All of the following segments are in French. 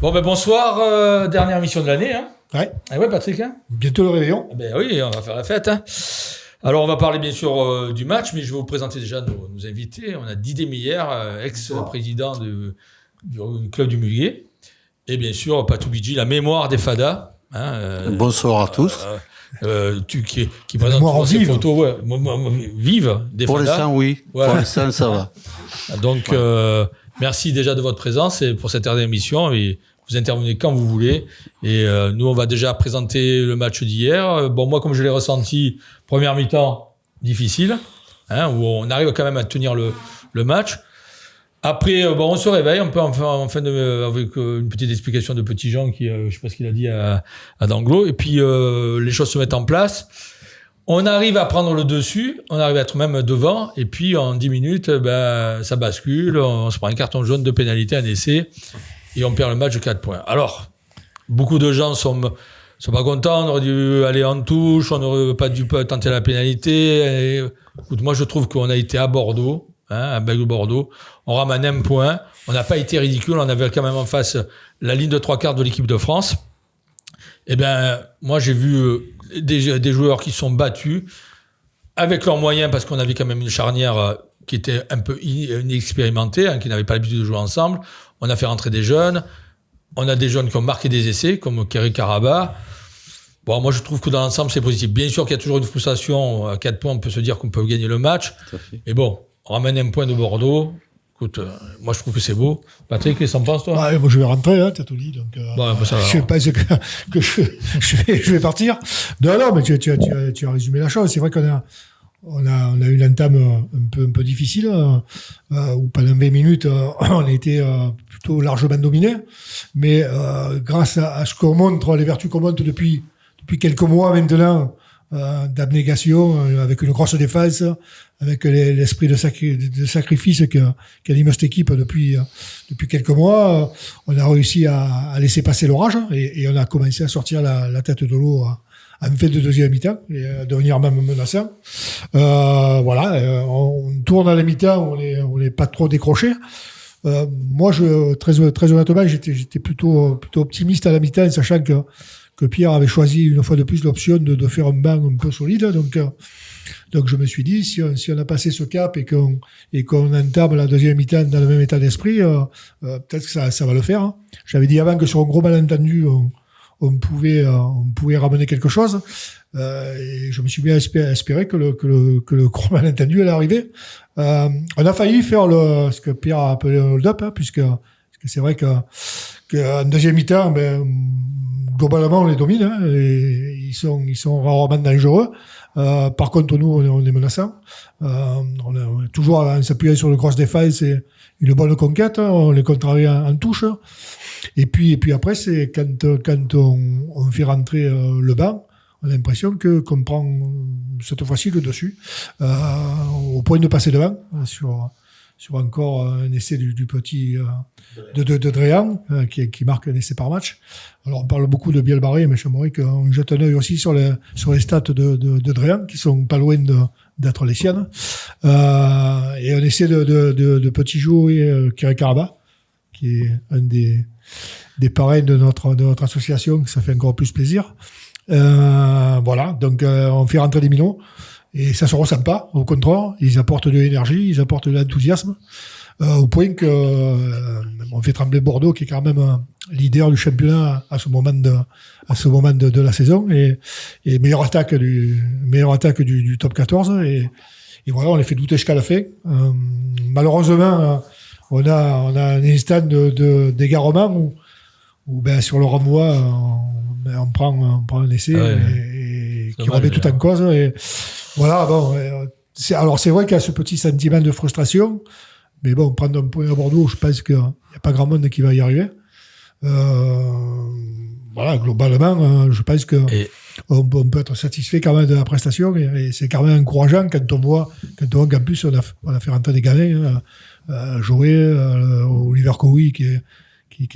Bon, ben bonsoir, dernière émission de l'année. Hein. Ouais. Ah ouais, Patrick. Hein. Bientôt le réveillon. Ben oui, on va faire la fête. Hein. Alors, on va parler bien sûr du match, mais je vais vous présenter déjà nos invités. On a Didier Meyer, ex-président du club du Mulier. Et bien sûr, Patou Bidji, la mémoire des Fadas. Hein, bonsoir à tous. Qui présente ces photos vives des Pour Fadas. l'instant, oui. Voilà. Pour l'instant, ça va. Donc, merci déjà de votre présence et pour cette dernière émission. Et vous intervenez quand vous voulez. Et nous, on va déjà présenter le match d'hier. Bon, moi, comme je l'ai ressenti, première mi-temps difficile, hein, où on arrive quand même à tenir le match. Après, bon, on se réveille, on peut avec une petite explication de Petit Jean qui, je sais pas ce qu'il a dit à Danglo. Et puis, les choses se mettent en place. On arrive à prendre le dessus, on arrive à être même devant, et puis en 10 minutes, ça bascule, on se prend un carton jaune de pénalité, un essai, et on perd le match de 4 points. Alors, beaucoup de gens sont pas contents, on aurait dû aller en touche, on n'aurait pas dû tenter la pénalité. Et, écoute, moi je trouve qu'on a été à Bordeaux, à Bordeaux, on ramène un point, on n'a pas été ridicule, on avait quand même en face la ligne de 3/4 de l'équipe de France. Eh bien, moi j'ai vu des joueurs qui sont battus avec leurs moyens, parce qu'on avait quand même une charnière qui était un peu inexpérimentée, qui n'avait pas l'habitude de jouer ensemble. On a fait rentrer des jeunes. On a des jeunes qui ont marqué des essais, comme Kerry Karaba. Bon, moi, je trouve que dans l'ensemble, c'est positif. Bien sûr qu'il y a toujours une frustration. À 4 points, on peut se dire qu'on peut gagner le match. Mais bon, on ramène un point de Bordeaux. Écoute, moi, je trouve que c'est beau. Patrick, qu'est-ce que t'en penses, toi? Moi, je vais rentrer, t'as tout dit. Donc, je pense que je vais partir. Non, mais tu as résumé la chose. C'est vrai qu'on a eu l'entame un peu difficile, où pendant 20 minutes, on a été plutôt largement dominé. Mais grâce à ce qu'on montre, les vertus qu'on montre depuis quelques mois maintenant, d'abnégation, avec une grosse défense, avec l'esprit de sacrifice qu'anime cette équipe depuis quelques mois, on a réussi à laisser passer l'orage et on a commencé à sortir la tête de l'eau en fin de deuxième mi-temps et à devenir même menaçant. On tourne à la mi-temps, on n'est pas trop décroché. Moi, très honnêtement, j'étais plutôt optimiste à la mi-temps, sachant que Pierre avait choisi une fois de plus l'option de faire un banc un peu solide. Donc je me suis dit, si on a passé ce cap et qu'on entame la deuxième mi-temps dans le même état d'esprit, peut-être que ça va le faire. Hein. J'avais dit avant que sur un gros malentendu, on pouvait ramener quelque chose. Et je me suis bien espéré que le gros malentendu allait arriver. On a failli faire ce que Pierre a appelé le hold-up, hein, puisque c'est vrai qu'en deuxième mi-temps, globalement, on les domine, hein, et ils sont rarement dangereux. Par contre, nous, on est menaçants. On est toujours en s'appuyant sur une grosse défense et une bonne conquête. On les contrarie en touche. Et puis après, c'est quand on fait rentrer le banc, on a l'impression qu'on prend cette fois-ci le dessus, au point de passer devant sur encore un essai du petit de Dréan, qui marque un essai par match. Alors on parle beaucoup de Biel Barré, mais j'aimerais qu'on jette un œil aussi sur les stats de Dréan, qui sont pas loin d'être les siennes. Et un essai de Petit Jou et Kerry Karaba, qui est un des parrains de notre association, ça fait encore plus plaisir. Donc on fait rentrer des minots. Et ça se ressent pas, au contraire, ils apportent de l'énergie, ils apportent de l'enthousiasme, au point que on fait trembler Bordeaux, qui est quand même leader du championnat à ce moment de la saison, et meilleure attaque du top 14, et voilà, on les fait douter jusqu'à la fin. Malheureusement, on a un instant d'égarement où sur le renvoi, on prend un essai et qui remet tout en cause. Et voilà, c'est vrai qu'il y a ce petit sentiment de frustration, mais bon, prendre un point à Bordeaux, je pense qu'il n'y a pas grand monde qui va y arriver. Globalement, je pense qu'on peut être satisfait quand même de la prestation, et c'est quand même encourageant quand on voit qu'en plus on a fait rentrer des gamins, jouer Oliver Cowie qui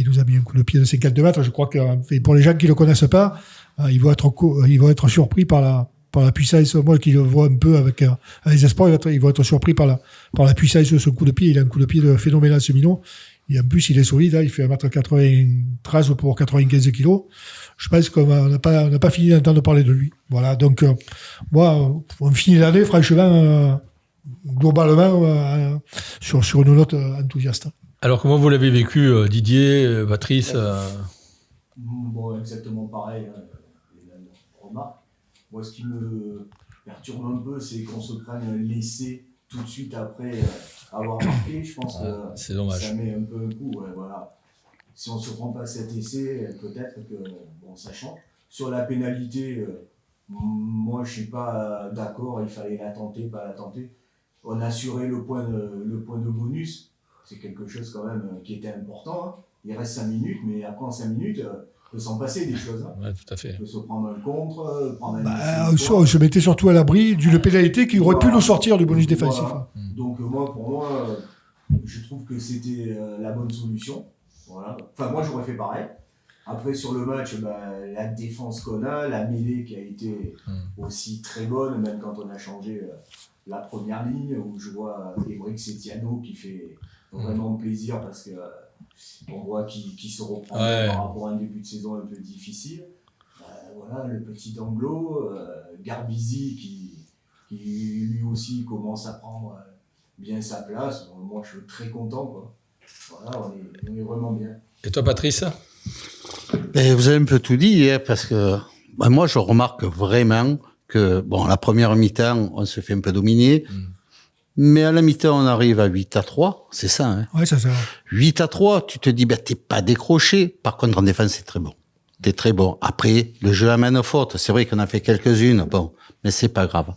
nous a mis un coup de pied de 52 mètres. Je crois que pour les gens qui ne le connaissent pas, ils vont être surpris par la puissance. Moi qui le vois un peu avec les espoirs, ils vont être surpris par la puissance de ce coup de pied. Il a un coup de pied phénoménal, ce minot. Et en plus, il est solide, hein, il fait 1m93 pour 95 kilos. Je pense qu'on n'a pas fini d'entendre parler de lui. Voilà, donc moi, on finit l'année, franchement, globalement, sur une note enthousiaste. Alors, comment vous l'avez vécu, Didier, Patrice Bon, exactement pareil, hein, les mêmes remarques. Moi, ce qui me perturbe un peu, c'est qu'on se prenne l'essai tout de suite après avoir marqué. Je pense que c'est dommage. ça met un peu un coup. Ouais, voilà. Si on ne se prend pas cet essai, peut-être que ça change. Sur la pénalité, moi, je ne suis pas d'accord. Il fallait la tenter, pas la tenter. On a assuré le point de bonus. C'est quelque chose quand même qui était important. Hein. Il reste 5 minutes, mais après en 5 minutes, il peut s'en passer des choses. Hein. Ouais, tout à fait. Il peut se prendre un contre, prendre un je mettais surtout à l'abri d'une pénalité qui aurait pu nous sortir du bonus défensif. Voilà. Donc pour moi, je trouve que c'était la bonne solution. Voilà. Enfin, moi, j'aurais fait pareil. Après, sur le match, la défense qu'on a, la mêlée qui a été aussi très bonne, même quand on a changé la première ligne, où je vois Ébric Setiano qui fait vraiment plaisir parce que on voit qu'il se reprend par rapport à un début de saison un peu difficile. Voilà, le petit Danglo, Garbizi qui lui aussi commence à prendre bien sa place. Moi, je suis très content, quoi. Voilà, on est vraiment bien. Et toi, Patrice ? Vous avez un peu tout dit, hein, parce que moi, je remarque vraiment que, la première mi-temps, on se fait un peu dominer, mais à la mi-temps, on arrive à 8-3, c'est ça, hein. Ouais, ça. 8-3, tu te dis, t'es pas décroché. Par contre, en défense, c'est très bon. T'es très bon. Après, le jeu amène aux fautes. C'est vrai qu'on a fait quelques-unes, mais c'est pas grave.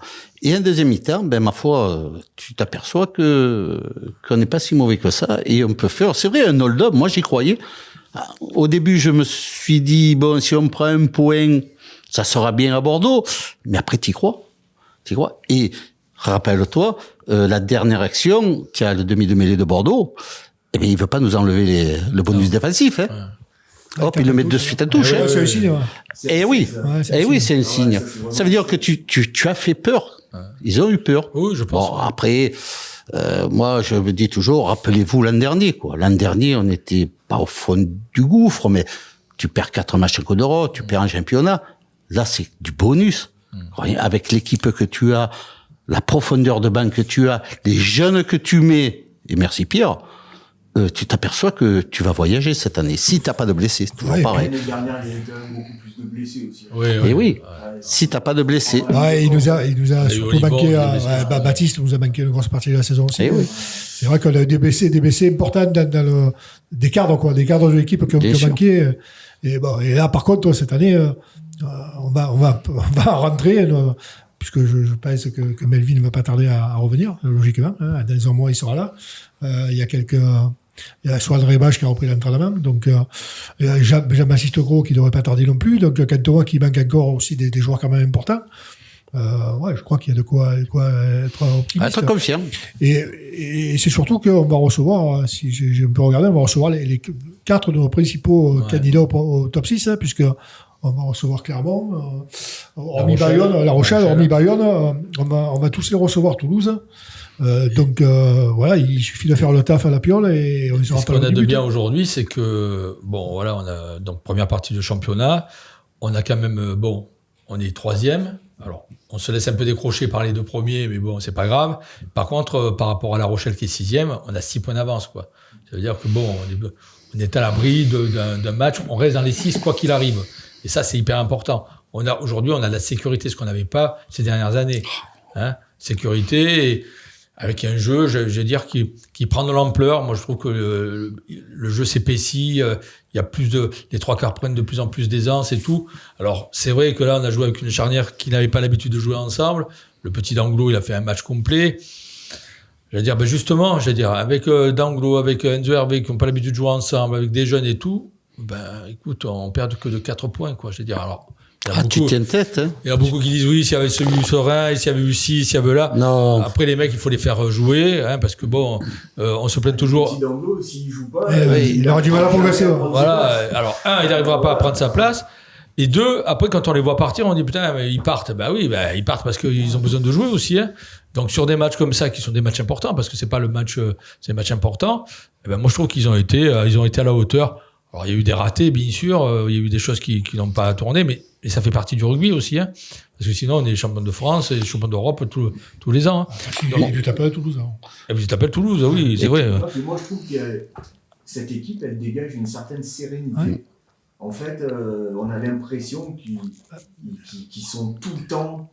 Et en deuxième mi-temps, ma foi, tu t'aperçois qu'on n'est pas si mauvais que ça, et on peut faire, c'est vrai, un hold-up. Moi, j'y croyais. Au début, je me suis dit, si on prend un point, ça sera bien à Bordeaux. Mais après, t'y crois. Et, rappelle-toi, la dernière action, qui a le demi de mêlée de Bordeaux, il veut pas nous enlever le bonus défensif, hein. Ouais. Hop, il le met de suite à touche. C'est un signe, Et oui, c'est un signe. Ça veut dire que tu as fait peur. Ils ont eu peur. Oui, je pense. Après, moi, je me dis toujours, rappelez-vous l'an dernier, quoi. L'an dernier, on n'était pas au fond du gouffre, mais tu perds 4 matchs en Coupe d'Europe, tu perds un championnat. Là, c'est du bonus. Avec l'équipe que tu as, la profondeur de banc que tu as, les jeunes que tu mets, et merci Pierre, tu t'aperçois que tu vas voyager cette année. Si t'as pas de blessés, c'est toujours pareil. L'année dernière, il y avait quand même beaucoup plus de blessés aussi. Oui. Si t'as pas de blessés. Ouais, il nous a surtout manqué, Baptiste nous a manqué une grosse partie de la saison aussi. C'est vrai qu'on a des blessés importants dans des cadres de l'équipe qui ont manqué. Et là, par contre, cette année, on va rentrer, puisque je pense que Melvin ne va pas tarder à revenir, logiquement. Hein. Dans un mois, il sera là. Il y a Soal Rebach qui a repris l'entraînement. Donc, Jean-Baptiste Gros qui ne devrait pas tarder non plus. Donc, quand on voit qu'il manque encore aussi des joueurs quand même importants, je crois qu'il y a de quoi être optimiste. Être confiant. Et c'est surtout qu'on va recevoir, si je peux regarder, on va recevoir les 4 de nos principaux candidats au top 6, hein, puisque on va recevoir Clermont, hormis Bayonne, La Rochelle, hormis Bayonne, on va tous les recevoir Toulouse. Donc voilà, il suffit de faire le taf à la piole et on sera pas. Ce qu'on a de bien aujourd'hui, c'est que on a donc première partie de championnat, on a quand même on est 3e. Alors on se laisse un peu décrocher par les 2 premiers, mais c'est pas grave. Par contre, par rapport à La Rochelle qui est 6e, on a 6 points d'avance, quoi. Ça veut dire que on est à l'abri d'un match, on reste dans les 6 quoi qu'il arrive. Et ça, c'est hyper important. Aujourd'hui, on a de la sécurité, ce qu'on n'avait pas ces dernières années. Hein, sécurité, et avec un jeu, je veux dire, qui prend de l'ampleur. Moi, je trouve que le jeu s'épaissit. Il y a les 3 quarts prennent de plus en plus d'aisance et tout. Alors, c'est vrai que là, on a joué avec une charnière qui n'avait pas l'habitude de jouer ensemble. Le petit Danglo, il a fait un match complet. Je veux dire, avec Danglo, avec Enzo Hervé, qui n'ont pas l'habitude de jouer ensemble, avec des jeunes et tout, écoute, on perd que de 4 points, quoi. Je veux dire, alors. Tu tiens tête, hein. Il y a beaucoup qui disent oui, s'il y avait celui du Serein, s'il y avait eu ci, s'il y avait là. Non. Après, les mecs, il faut les faire jouer, hein, parce que on se plaint toujours. Le petit Danglo, s'il joue pas, il aura du mal à progresser. Voilà. Alors, il n'arrivera pas à prendre sa place. Et 2, après, quand on les voit partir, on dit putain, mais ils partent. Oui, ils partent parce qu'ils ont besoin de jouer aussi, hein. Donc sur des matchs comme ça, qui sont des matchs importants, parce que c'est pas le match, c'est des matchs importants. Eh ben moi je trouve qu'ils ont été à la hauteur. Alors il y a eu des ratés, bien sûr, il y a eu des choses qui n'ont pas tourné, mais ça fait partie du rugby aussi, hein. Parce que sinon on est champion de France et champion d'Europe tous les ans. Hein. Tu t'appelles Toulouse. Hein. Et puis tu t'appelles Toulouse, oui, c'est vrai. Moi je trouve que cette équipe, elle dégage une certaine sérénité. Ouais. En fait, on a l'impression qu'ils sont tout le temps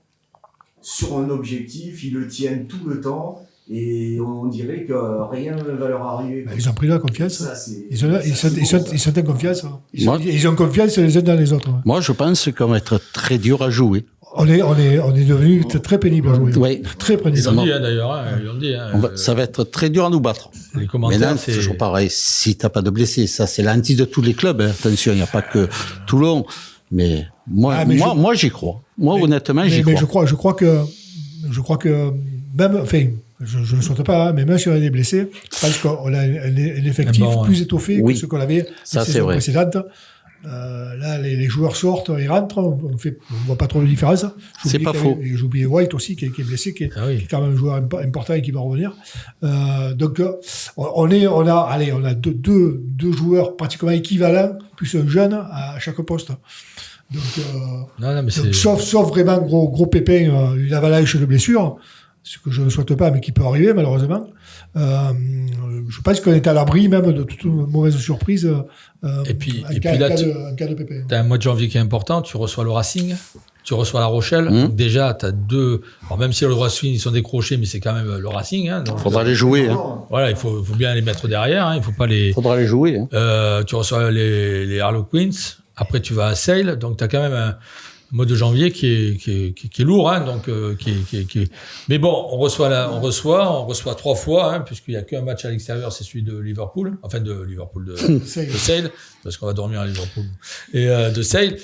sur un objectif, ils le tiennent tout le temps, et on dirait que rien ne va leur arriver. Ils ont pris la confiance. Ça, ils sont en confiance. Ils ont confiance les uns dans les autres. Moi, je pense qu'on va être très dur à jouer. On est devenu très pénible à jouer. Oui. Très pénible. Ils l'ont dit, hein, d'ailleurs. Hein, ils l'ont dit. Hein, ça va être très dur à nous battre. Les commentaires, mais là, c'est toujours pareil. Si t'as pas de blessés, ça, c'est l'anti de tous les clubs. Hein. Attention, il n'y a pas que Toulon. Mais moi, j'y crois. Honnêtement, j'y crois. Je crois que même, enfin, je ne souhaite pas, hein, mais même si on a des blessés, je pense qu'on a un effectif plus étoffé que ce qu'on avait la saison précédente. Là, les joueurs sortent et rentrent, on voit pas trop de différence. C'est pas faux. J'ai oublié White aussi, qui est blessé, qui est quand même un joueur important et qui va revenir. Donc, on a deux joueurs pratiquement équivalents, plus un jeune à chaque poste. Donc, sauf vraiment gros pépin, une avalanche de blessures, ce que je ne souhaite pas, mais qui peut arriver malheureusement. Je pense qu'on est à l'abri même de toute mauvaise surprise. Et puis là, cas de pépin. Tu as un mois de janvier qui est important, tu reçois le Racing, tu reçois La Rochelle. Donc déjà, tu as deux. Alors même si le Racing, ils sont décrochés, mais c'est quand même le Racing. Hein, donc, faudra les jouer. Hein. Voilà, il faut bien les mettre derrière. Hein, il faut pas les. Faudra les jouer. Hein. Tu reçois les Harlequins. Après, tu vas à Sale. Donc, tu as quand même un mois de janvier qui est lourd. Hein, donc, Mais bon, on reçoit 3 fois, hein, puisqu'il n'y a qu'un match à l'extérieur, c'est celui de Liverpool. Enfin, de Sale, parce qu'on va dormir à Liverpool. Et de Sale.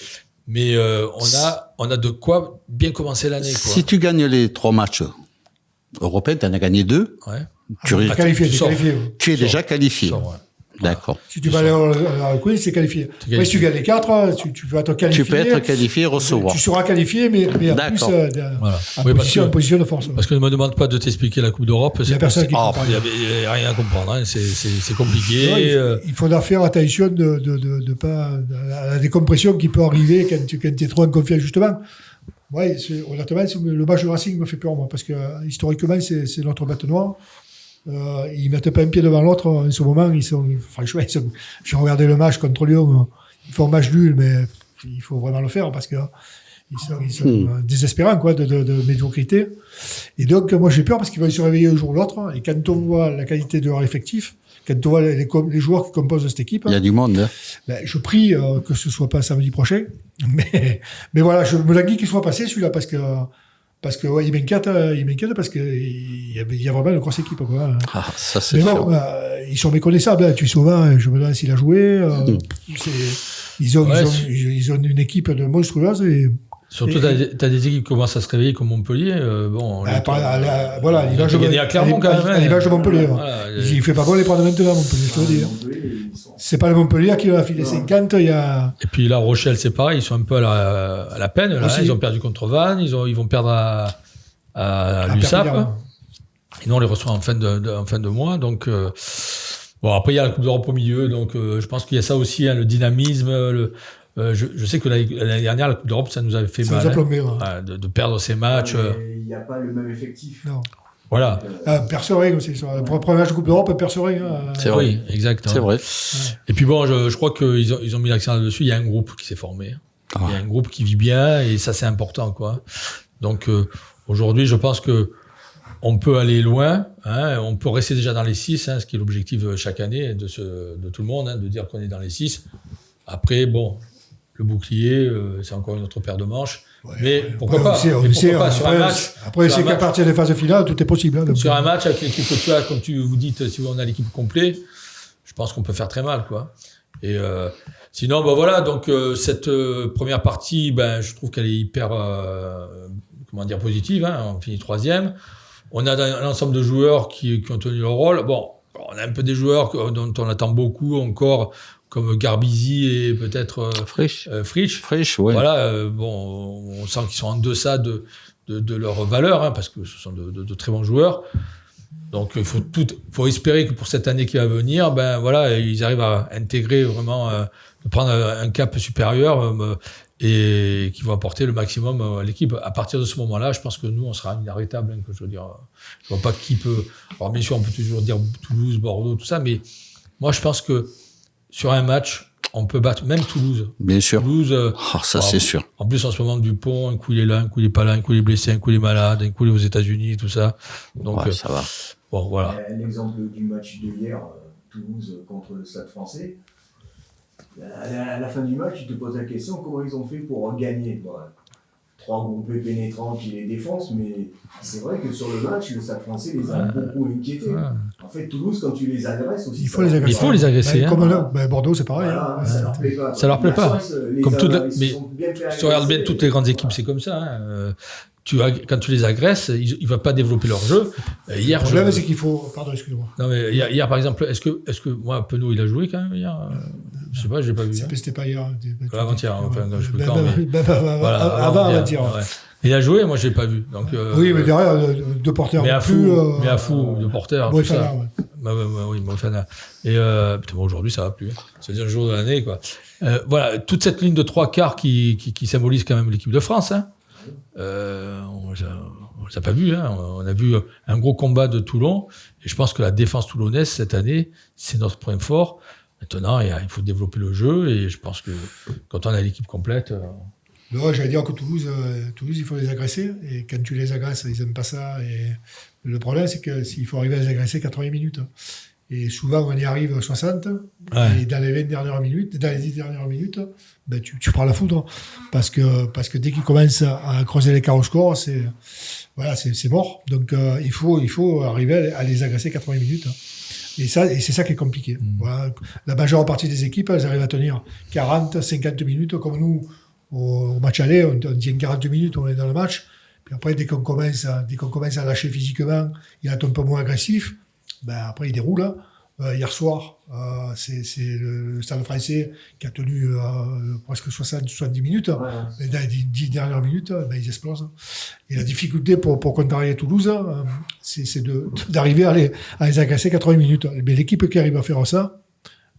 Mais on a de quoi bien commencer l'année. Quoi. Si tu gagnes les 3 matchs européens, tu en as gagné 2. Ouais. Tu es déjà qualifié. D'accord. Si tu vas aller à Queen, c'est qualifié. Après, si tu gagnes les 4, tu vas être qualifié. Tu peux être qualifié et recevoir. Tu seras qualifié, mais en plus, en position de force. Parce qu'on ne me demande pas de t'expliquer la Coupe d'Europe. Il n'y a personne qui comprend. Il n'y a rien à comprendre. Hein. C'est compliqué. Non, il faudra faire attention de pas à la décompression qui peut arriver quand tu es trop en confiance, justement. Ouais, honnêtement, le match de Racing me fait peur, moi, parce que historiquement, c'est notre bête noire. Ils mettent pas un pied devant l'autre en ce moment. Franchement, j'ai regardé le match contre Lyon. Ils font un match nul, mais il faut vraiment le faire parce que ils sont désespérants, quoi, de médiocrité. Et donc, moi, j'ai peur parce qu'ils vont se réveiller un jour ou l'autre. Et quand on voit la qualité de leur effectif, quand on voit les joueurs qui composent cette équipe, il y a du monde. Hein. Ben, je prie que ce soit pas samedi prochain. Mais voilà, je me languis qu'il soit passé celui-là parce que ouais, il m'inquiète parce que il y a vraiment une grosse équipe, quoi. Ah, ça c'est mais bon, ils sont méconnaissables, hein. Tu souvent, je me demande s'il a joué. Ils ont une équipe de monstrueuse et surtout t'as des équipes qui commencent à se réveiller comme Montpellier. Voilà, l'image de gagner à Clermont quand même. À l'image de Montpellier. Il fait pas bon les prendre maintenant, Montpellier, je te le dis. C'est pas le Montpellier qui a filé 50, il y a... Et puis La Rochelle, c'est pareil, ils sont un peu à la peine. Là, ils ont perdu contre Vannes, ils vont perdre à l'USAP. Et nous, on les reçoit en fin de mois. Donc, bon, après, il y a la Coupe d'Europe au milieu. Donc, je pense qu'il y a ça aussi, hein, le dynamisme. Je sais que l'année dernière, la Coupe d'Europe, ça nous avait fait mal. Ça nous a plombé, de perdre ces matchs. Il n'y a pas le même effectif. Non. Voilà. Percering aussi. Le premier match de Coupe d'Europe, Percering. C'est vrai. Oui, exact. C'est vrai. Et puis bon, je crois qu'ils ont mis l'accent là-dessus. Il y a un groupe qui s'est formé. Il y a un groupe qui vit bien et ça, c'est important, quoi. Donc, aujourd'hui, je pense que on peut aller loin. Hein, on peut rester déjà dans les 6, hein, ce qui est l'objectif chaque année de tout le monde, hein, de dire qu'on est dans les 6. Après, bon, le bouclier, c'est encore une autre paire de manches. Ouais, mais pourquoi pas, sur un match. Après, c'est qu'à partir des phases finales, tout est possible. Hein, donc sur un match avec l'équipe que tu as, comme vous dites, si on a l'équipe complète, je pense qu'on peut faire très mal, quoi. Et sinon, ben voilà. Donc cette première partie, ben je trouve qu'elle est hyper, positive. Hein, on finit 3e. On a un ensemble de joueurs qui ont tenu leur rôle. Bon, on a un peu des joueurs dont on attend beaucoup encore, comme Garbizi et peut-être Frisch, ouais. ouais. Voilà, bon, on sent qu'ils sont en deçà de de leur valeur, hein, parce que ce sont de très bons joueurs. Donc il faut espérer que pour cette année qui va venir, ben voilà, ils arrivent à intégrer vraiment, de prendre un cap supérieur et qui vont apporter le maximum à l'équipe. À partir de ce moment-là, je pense que nous, on sera inarrêtable. Hein, que je veux dire, je vois pas qui peut. Alors bien sûr, on peut toujours dire Toulouse, Bordeaux, tout ça, mais moi, je pense que sur un match, on peut battre même Toulouse. Bien sûr. Toulouse, Ça, c'est sûr. En plus, en ce moment, Dupont, un coup il est là, un coup il est pas là, un coup il est blessé, un coup il est malade, un coup il est aux États-Unis, tout ça. Donc, Ça va. Bon, voilà. L'exemple du match de hier, Toulouse contre le Stade Français. À la fin du match, tu te poses la question comment ils ont fait pour gagner. Bon, 3 groupés pénétrants qui les défoncent, mais c'est vrai que sur le match, le Stade Français les a beaucoup inquiétés. En fait, Toulouse, quand tu les agresses aussi, Il faut les agresser. Il faut les agresser. Ben, hein. comme là, ben, Bordeaux, c'est pareil. Voilà, hein. ça leur plaît pas. Ça leur plaît pas. Comme mais mais si tu regardes bien toutes les grandes équipes, c'est comme ça. Hein. Quand tu les agresses, ils ne vont pas développer leur jeu. Hier, Le problème, c'est qu'il faut. Pardon, excuse-moi. Non, mais hier, par exemple, est-ce que moi, Penaud, il a joué quand même hier? Je sais pas, je l'ai pas vu. Hein. C'était pas hier. Avant-hier, enfin, quand je peux Ben, quand, mais... Voilà, avant-hier. ouais. Il a joué, moi, je l'ai pas vu. Donc, Oui, mais derrière, deux porteurs. mais à plus, fou, de porteurs. tout Moefana, ça. ouais. Oui, Moefana. Et putain, bon, aujourd'hui, ça va plus. Hein. C'est le dernier jour de l'année, quoi. Voilà, toute cette ligne de 3 quarts qui symbolise quand même l'équipe de France. Hein. On les a pas vu. Hein. On a vu un gros combat de Toulon. Et je pense que la défense toulonnaise, cette année, c'est notre point fort. Maintenant, il faut développer le jeu. Et je pense que quand on a l'équipe complète... Non, j'allais dire que Toulouse, il faut les agresser. Et quand tu les agresses, ils n'aiment pas ça. Et le problème, c'est qu'il faut arriver à les agresser 80 minutes. Et souvent, on y arrive 60. Ouais. Et dans les 10 dernières minutes, ben, tu prends la foudre. Parce que dès qu'ils commencent à creuser l'écart au score, c'est mort. Donc, il faut arriver à les agresser 80 minutes. Et c'est ça qui est compliqué. Voilà. La majeure partie des équipes, elles arrivent à tenir 40, 50 minutes, comme nous. Au match aller, on tient 40 minutes, on est dans le match. Puis après, dès qu'on commence à lâcher physiquement, il est un peu moins agressif. Ben après, il déroule. Hein. Hier soir, c'est le Stade Français qui a tenu presque 70 minutes. Ouais. Mais dans les 10 dernières minutes, ben, ils explosent. Et la difficulté pour contrarier Toulouse, c'est d'arriver à les agresser 80 minutes. Mais l'équipe qui arrive à faire ça,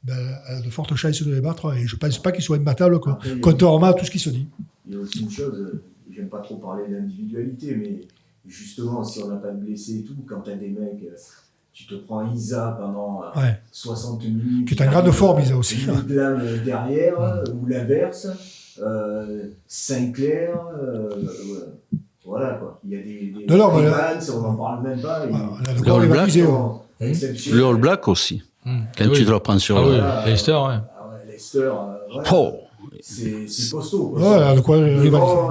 ben, elle a de fortes chances de les battre. Et je ne pense pas qu'ils soient imbattables, contrairement à tout ce qui se dit. Il y a aussi une chose, j'aime pas trop parler d'individualité, mais justement, si on n'a pas de blessés et tout, quand tu as des mecs, tu te prends Isa pendant 60 minutes. Qui est en grande forme, Isa aussi. Une blâme derrière, ou l'inverse, Sinclair, voilà quoi. Il y a des on n'en parle même pas. Le All Black aussi. Quand tu te le prends sur le Leicester, ouais. Leicester, c'est costaud. Ouais, de quoi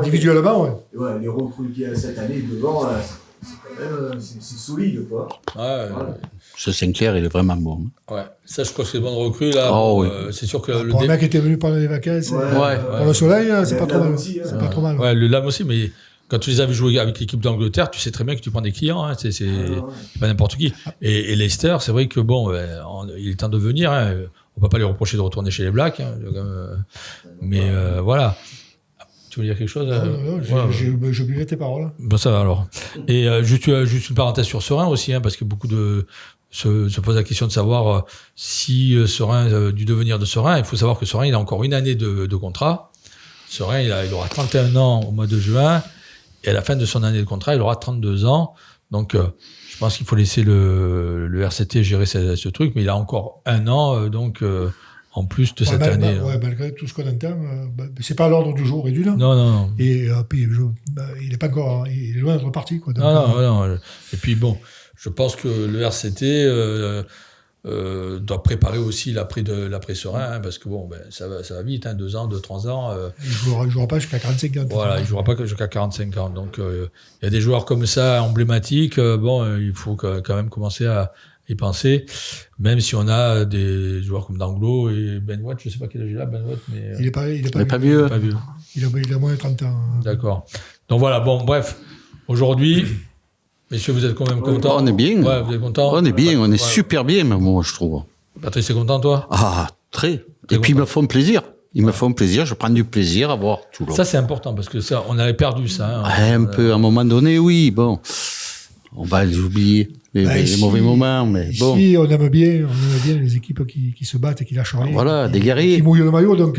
individuellement, ouais. Les recrues qu'il y a cette année devant, c'est quand même c'est solide, quoi. Ouais. Ce Sinclair, il est vraiment bon. Ouais, ça, je crois que c'est bon de recrue, là. Oui. C'est sûr que pour un mec qui était venu pendant les vacances, pour le soleil, c'est pas trop mal. C'est pas trop mal. Ouais, le Lame aussi, mais. Quand tu les as vu jouer avec l'équipe d'Angleterre, tu sais très bien que tu prends des clients, hein, c'est pas n'importe qui. Et Leicester, c'est vrai que bon, il est temps de venir. Hein, on peut pas les reprocher de retourner chez les Blacks, hein, mais voilà. Tu veux dire quelque chose? Non, je buvais tes paroles. Bon, ça va alors. Et juste une parenthèse sur Serein aussi, hein, parce que beaucoup se posent la question de savoir si Serein, du devenir de Serein. Il faut savoir que Serein, il a encore une année de contrat. Serein, il aura 31 ans au mois de juin. Et à la fin de son année de contrat, il aura 32 ans. Donc, je pense qu'il faut laisser le RCT gérer ce truc. Mais il a encore un an, en plus de cette année. Malgré tout ce qu'on entend, c'est pas à l'ordre du jour et du là. Non. Et puis, il est pas encore, il est loin d'être parti, quoi. Donc, non. Et puis, bon, je pense que le RCT doit préparer aussi l'après Serein, hein, parce que bon, ça va vite, hein, 2 ans, 3 ans. Il jouera pas jusqu'à 45 ans. Voilà, il jouera pas jusqu'à 45 ans. Donc, il y a des joueurs comme ça, emblématiques. Il faut quand même commencer à y penser, même si on a des joueurs comme Danglo et Ben Watt. Je sais pas quel âge il a, Ben Watt, mais il est pas vieux. Il a moins de 30 ans. D'accord. Donc voilà. Bon, bref. Aujourd'hui. Messieurs, vous êtes quand même contents? On est bien. Ouais, vous êtes contents? On est bien, on est super bien, moi, je trouve. Patrice, c'est content, toi? Ah, très. Et puis, ils me font plaisir. Ils me font plaisir, je prends du plaisir à voir Toulon. Ça, c'est important parce que ça, on avait perdu ça. Un peu, à un moment donné, oui, bon. On va les oublier, les ici, mauvais moments, mais bon. Ici, on aime bien les équipes qui se battent et qui lâchent rien. Voilà, des guerriers. Qui mouillent le maillot, donc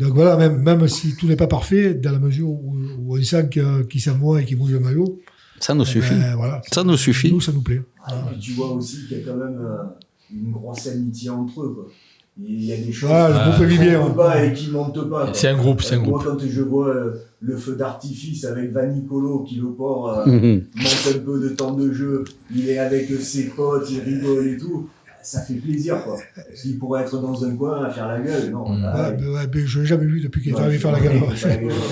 voilà, même si tout n'est pas parfait, dans la mesure où on sent qu'ils savent moins et qu'ils mouillent le maillot. Ça nous suffit. Voilà, ça nous suffit. Nous, ça nous plaît. Et puis tu vois aussi qu'il y a quand même une grosse amitié entre eux, quoi. Il y a des choses le groupe vit bien. pas et qui montent pas, quoi. C'est un groupe, Moi, quand je vois le feu d'artifice avec Van Nicolo qui le port monte un peu de temps de jeu, il est avec ses potes, il rigole et tout, ça fait plaisir, quoi. S'il pourrait être dans un coin à faire la gueule, non. Je l'ai jamais vu depuis qu'il est arrivé faire la gueule.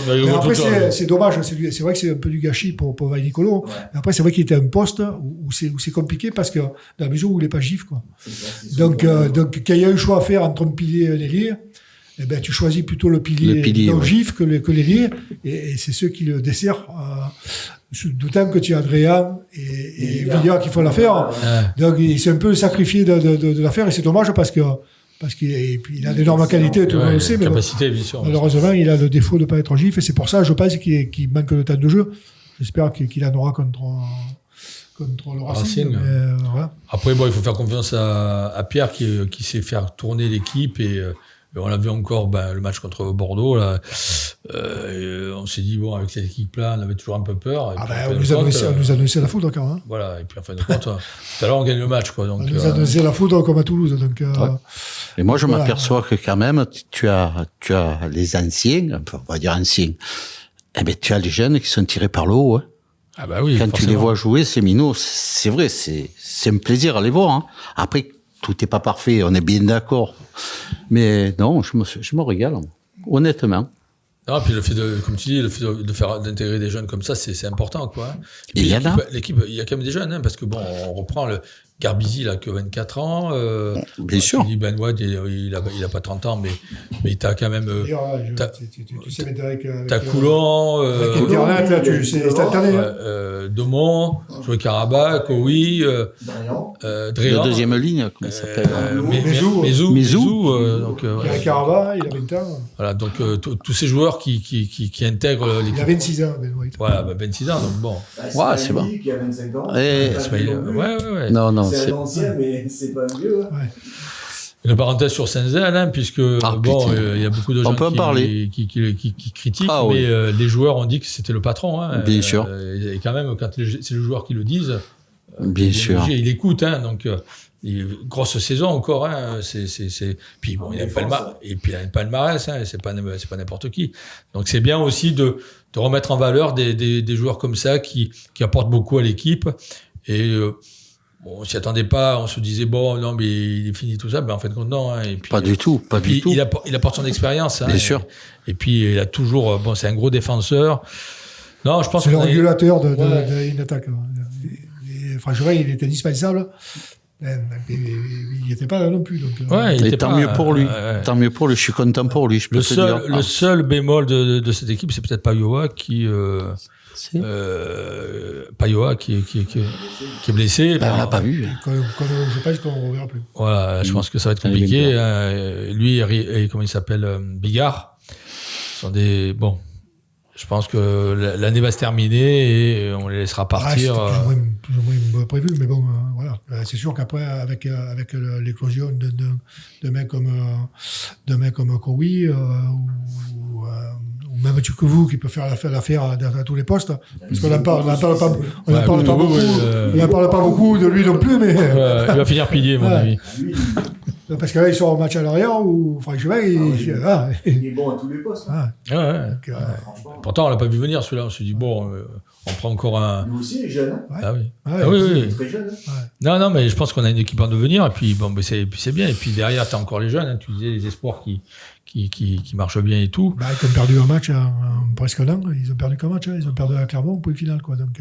Mais après, c'est dommage, c'est vrai que c'est un peu du gâchis pour Van Nicolo. Ouais. Mais après, c'est vrai qu'il était à un poste où c'est compliqué parce que dans la mesure où il n'est pas gif, quoi. Donc, quand il y a un choix à faire entre un pilier et un ailier, eh ben, tu choisis plutôt le pilier non gif que l'ailier, et c'est ceux qui le desserrent, d'autant que tu as Adrien et Villiers qui font l'affaire. Donc, il s'est un peu sacrifié de l'affaire, et c'est dommage parce qu'il a d'énormes qualités, tout le monde le sait, mais capacité, bien sûr. malheureusement, il a le défaut de ne pas être gif, et c'est pour ça, je pense, qu'il manque de temps de jeu. J'espère qu'il en aura contre le Racing. Voilà. Après, bon, il faut faire confiance à Pierre qui sait faire tourner l'équipe et on l'a vu encore le match contre Bordeaux. Là, on s'est dit, bon, avec cette équipe-là, on avait toujours un peu peur. Et on nous a donné la foudre quand même. Voilà, et puis en fin de compte, tout à l'heure, on gagne le match. Quoi, donc, on nous a donné la foudre comme à Toulouse. Donc, et moi, je m'aperçois que quand même, tu as les anciens, enfin, on va dire anciens, eh ben, tu as les jeunes qui sont tirés par le haut. Hein. Ah bah oui, quand forcément. tu les vois jouer, ces minots, c'est vrai, c'est un plaisir à les voir. Hein. Après, tout n'est pas parfait, on est bien d'accord. Mais non, je me régale, honnêtement. Non, puis le fait comme tu dis, le fait d'intégrer des jeunes comme ça, c'est important, quoi. Et il y en a. L'équipe, il y a quand même des jeunes, hein, parce que bon, on reprend le Garbizi, il a que 24 ans. Bien sûr. Tu dis Ben Wade, il a pas 30 ans, mais t'as quand même. Tu sais, mais avec Coulon, avec Internet, là, c'est instantané. Domont, Joël Carabac, Koui, Dréan. La deuxième ligne, comment il s'appelle Mézou. Donc, Carabac, il a 20 ans. Voilà, donc tous ces joueurs qui intègrent l'équipe. Il a 26 ans, Ben White. Voilà, 26 ans, donc bon. Ouais, c'est bon. Qui a 25 ans. Ouais. Non, c'est un ancien, mais c'est pas vieux. Hein. Ouais. Une parenthèse sur Saint-Zel, hein, puisque il y a beaucoup de gens qui critiquent, mais les joueurs ont dit que c'était le patron. Hein, bien sûr. Et quand même, quand c'est les joueurs qui le disent, bien sûr. Il écoute, hein, donc grosse saison encore. Hein, Puis bon, il a un palmarès, hein, c'est pas n'importe qui. Donc c'est bien aussi de remettre en valeur des joueurs comme ça qui apportent beaucoup à l'équipe. Et on s'y attendait pas, on se disait bon non mais il est fini tout ça, mais en fait non. Hein, et puis, pas du tout. Il apporte son expérience. Hein, bien sûr. Et puis il a toujours c'est un gros défenseur. Non, je pense c'est le régulateur d'une attaque. Franchement, il était indispensable. Il n'y était pas là non plus. Donc, tant mieux pour lui. Tant mieux pour lui. Je suis content pour lui. Le seul bémol de cette équipe, c'est peut-être Payoa qui. Payoa qui est blessé. On l'a pas vu. Je pense qu'on ne reverra plus. Voilà, je pense que ça va être compliqué. Lui et comment il s'appelle, Bigard, sont des bon. Je pense que l'année va se terminer et on les laissera partir. C'était plus ou moins prévu, mais bon, voilà. C'est sûr qu'après, avec l'éclosion de mecs comme Kowi ou même Tchoukouvou qui peut faire l'affaire à tous les postes, parce qu'on n'en parle pas beaucoup de lui non plus, mais il va finir pilier, mon avis. Parce que là, ils sont en match à l'arrière où franchement, il est bon à tous les postes. Donc, pourtant, on l'a pas vu venir celui-là. On s'est dit bon, on prend encore un. Lui aussi, il est jeune. Hein. Oui. Il est très jeune. Hein. Non, mais je pense qu'on a une équipe en devenir. Et puis bon, c'est bien. Et puis derrière, t'as encore les jeunes. Hein, tu disais les espoirs qui marchent bien et tout. Ils ont perdu un match presque un an. Ils ont perdu qu'un match. Ils ont perdu à Clermont au point final, quoi. Donc,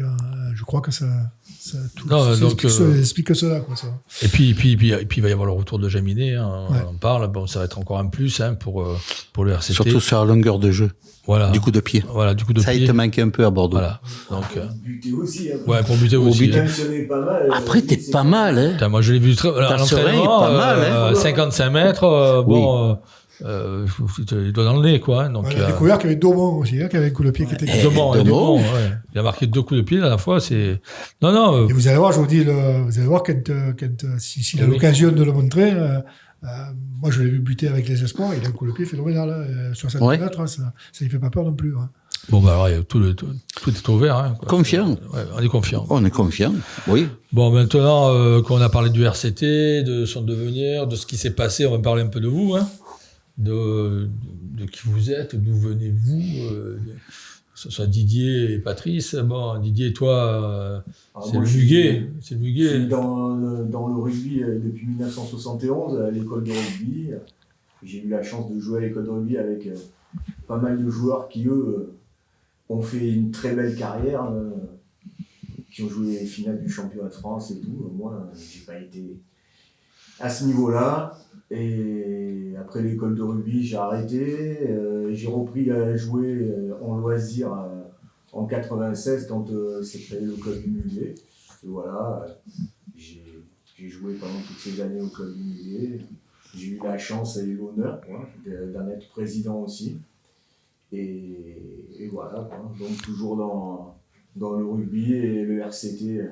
je crois que ça explique cela, quoi. Ça. Et puis, il va y avoir le retour de Jaminet. Hein, on parle. Bon, ça va être encore un plus pour le RCT. Surtout sur la longueur de jeu. Voilà. Du coup de pied. Voilà, du coup de pied. Ça, il te manque un peu à Bordeaux. Voilà. Donc, buter aussi. Hein. Ouais, pour buter aussi. Pas mal, après, t'es pas mal, hein. Moi, je l'ai vu très. Pas mal, hein. 55 mètres. il doit dans le nez, quoi. Hein, donc, On a découvert qu'il y avait Daumont aussi, qui avait un coup de pied qui était... Daumont, ouais. Il a marqué 2 coups de pied à la fois. Non. Et vous allez voir, je vous dis, vous allez voir s'il a l'occasion de le montrer... moi, je l'ai vu buter avec les espoirs. Il a un coup de pied phénoménal. 60 mètres, ça ne fait pas peur non plus. Hein. Bon, bah alors, tout est ouvert. Hein, confiant. Ouais, on est confiant. On est confiant, oui. Bon, maintenant qu'on a parlé du RCT, de son devenir, de ce qui s'est passé, on va parler un peu de vous. Hein, de qui vous êtes, d'où venez-vous que ce soit Didier et Patrice. Bon, Didier, toi, c'est le muguet. Je suis dans le rugby depuis 1971, à l'école de rugby. J'ai eu la chance de jouer à l'école de rugby avec pas mal de joueurs qui, eux, ont fait une très belle carrière, qui ont joué les finales du championnat de France et tout. Moi, j'ai pas été à ce niveau-là. Et après l'école de rugby, j'ai arrêté. J'ai repris à jouer en loisir en 96 quand s'est créé le club du Muguet. Et voilà, j'ai joué pendant toutes ces années au club du Muguet. J'ai eu la chance et l'honneur d'en être président aussi. Et voilà, quoi. Donc toujours dans le rugby et le RCT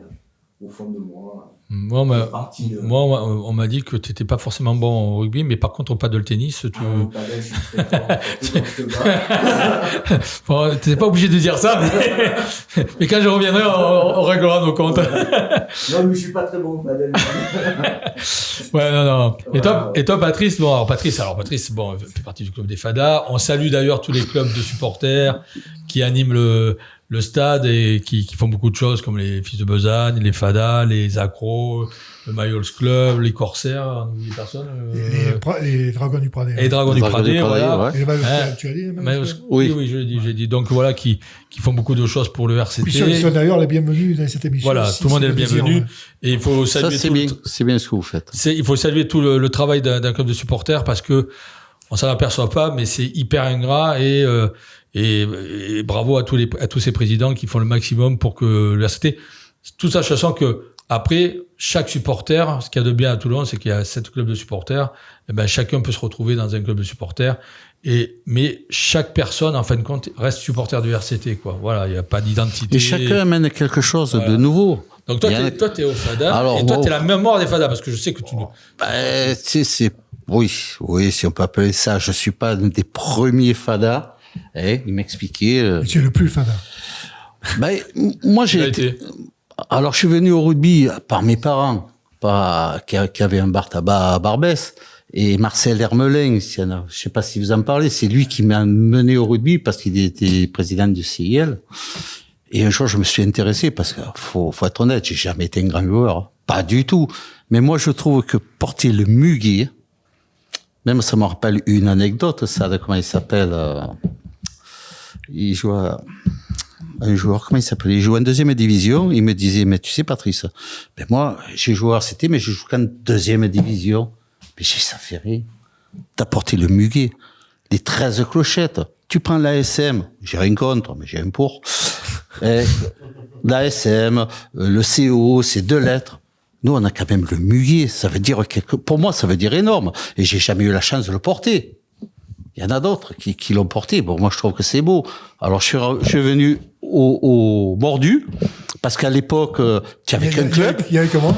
au fond de moi. Moi, on m'a dit que tu n'étais pas forcément bon au rugby, mais par contre, au paddle tennis, au paddle, je suis très fort. Bon, tu n'es pas obligé de dire ça, mais quand je reviendrai, on réglera nos comptes. Non, mais je ne suis pas très bon au paddle. Ouais, non. Et toi, Patrice, Patrice, bon, fait partie du club des FADA. On salue d'ailleurs tous les clubs de supporters qui animent le stade et qui font beaucoup de choses comme les Fils de Besagne, les FADA, les Accros, le Mayol's Club, les Corsaires, on n'oublie personne. Les Dragons du Pradé. Les Dragons du Pradé, voilà. Ouais. Et le Mayol's, tu as dit Oui, j'ai dit. Donc voilà, qui font beaucoup de choses pour le RCT. Puis ils sont d'ailleurs les bienvenus dans cette émission. Voilà, tout le monde est le bienvenu. Ouais. Et il faut saluer c'est bien ce que vous faites. Il faut saluer tout le travail d'un club de supporters parce que on s'en aperçoit pas, mais c'est hyper ingrat et bravo à tous ces présidents qui font le maximum pour que le RCT, tout ça, sachant que après, chaque supporter, ce qu'il y a de bien à Toulon, c'est qu'il y a 7 clubs de supporters, et ben, chacun peut se retrouver dans un club de supporters, mais chaque personne, en fin de compte, reste supporter du RCT, quoi. Voilà, il n'y a pas d'identité. Et chacun amène quelque chose de nouveau. Donc toi, t'es au FADA, alors, et toi, t'es la mémoire des FADA, parce que je sais que tu nous... Oui, si on peut appeler ça, je suis pas un des premiers FADA. Il m'expliquait. Tu es le plus FADA. Moi, j'ai été. Alors, je suis venu au rugby par mes parents, qui avaient un bar tabac à Barbès. Et Marcel Hermelin, je sais pas si vous en parlez, c'est lui qui m'a mené au rugby parce qu'il était président du CIL. Et un jour, je me suis intéressé parce que faut être honnête, j'ai jamais été un grand joueur. Pas du tout. Mais moi, je trouve que porter le muguet, même ça me rappelle une anecdote, ça, de comment il s'appelle, il joue un joueur, comment il s'appelle? Il joue en 2e division. Il me disait, mais tu sais, Patrice, moi, j'ai joué à RCT, mais je joue qu'en 2e division. Mais j'ai dit, ça fait rire. T'as porté le muguet. Les 13 clochettes. Tu prends l'ASM. J'ai rien contre, mais j'ai un pour. L'ASM, le CO, c'est 2 lettres. Nous, on a quand même le muguet. Ça veut dire pour moi, ça veut dire énorme. Et j'ai jamais eu la chance de le porter. Il y en a d'autres qui l'ont porté. Bon, moi, je trouve que c'est beau. Alors, je suis venu au Mordu, parce qu'à l'époque, tu avais qu'un club. Il y avait comment?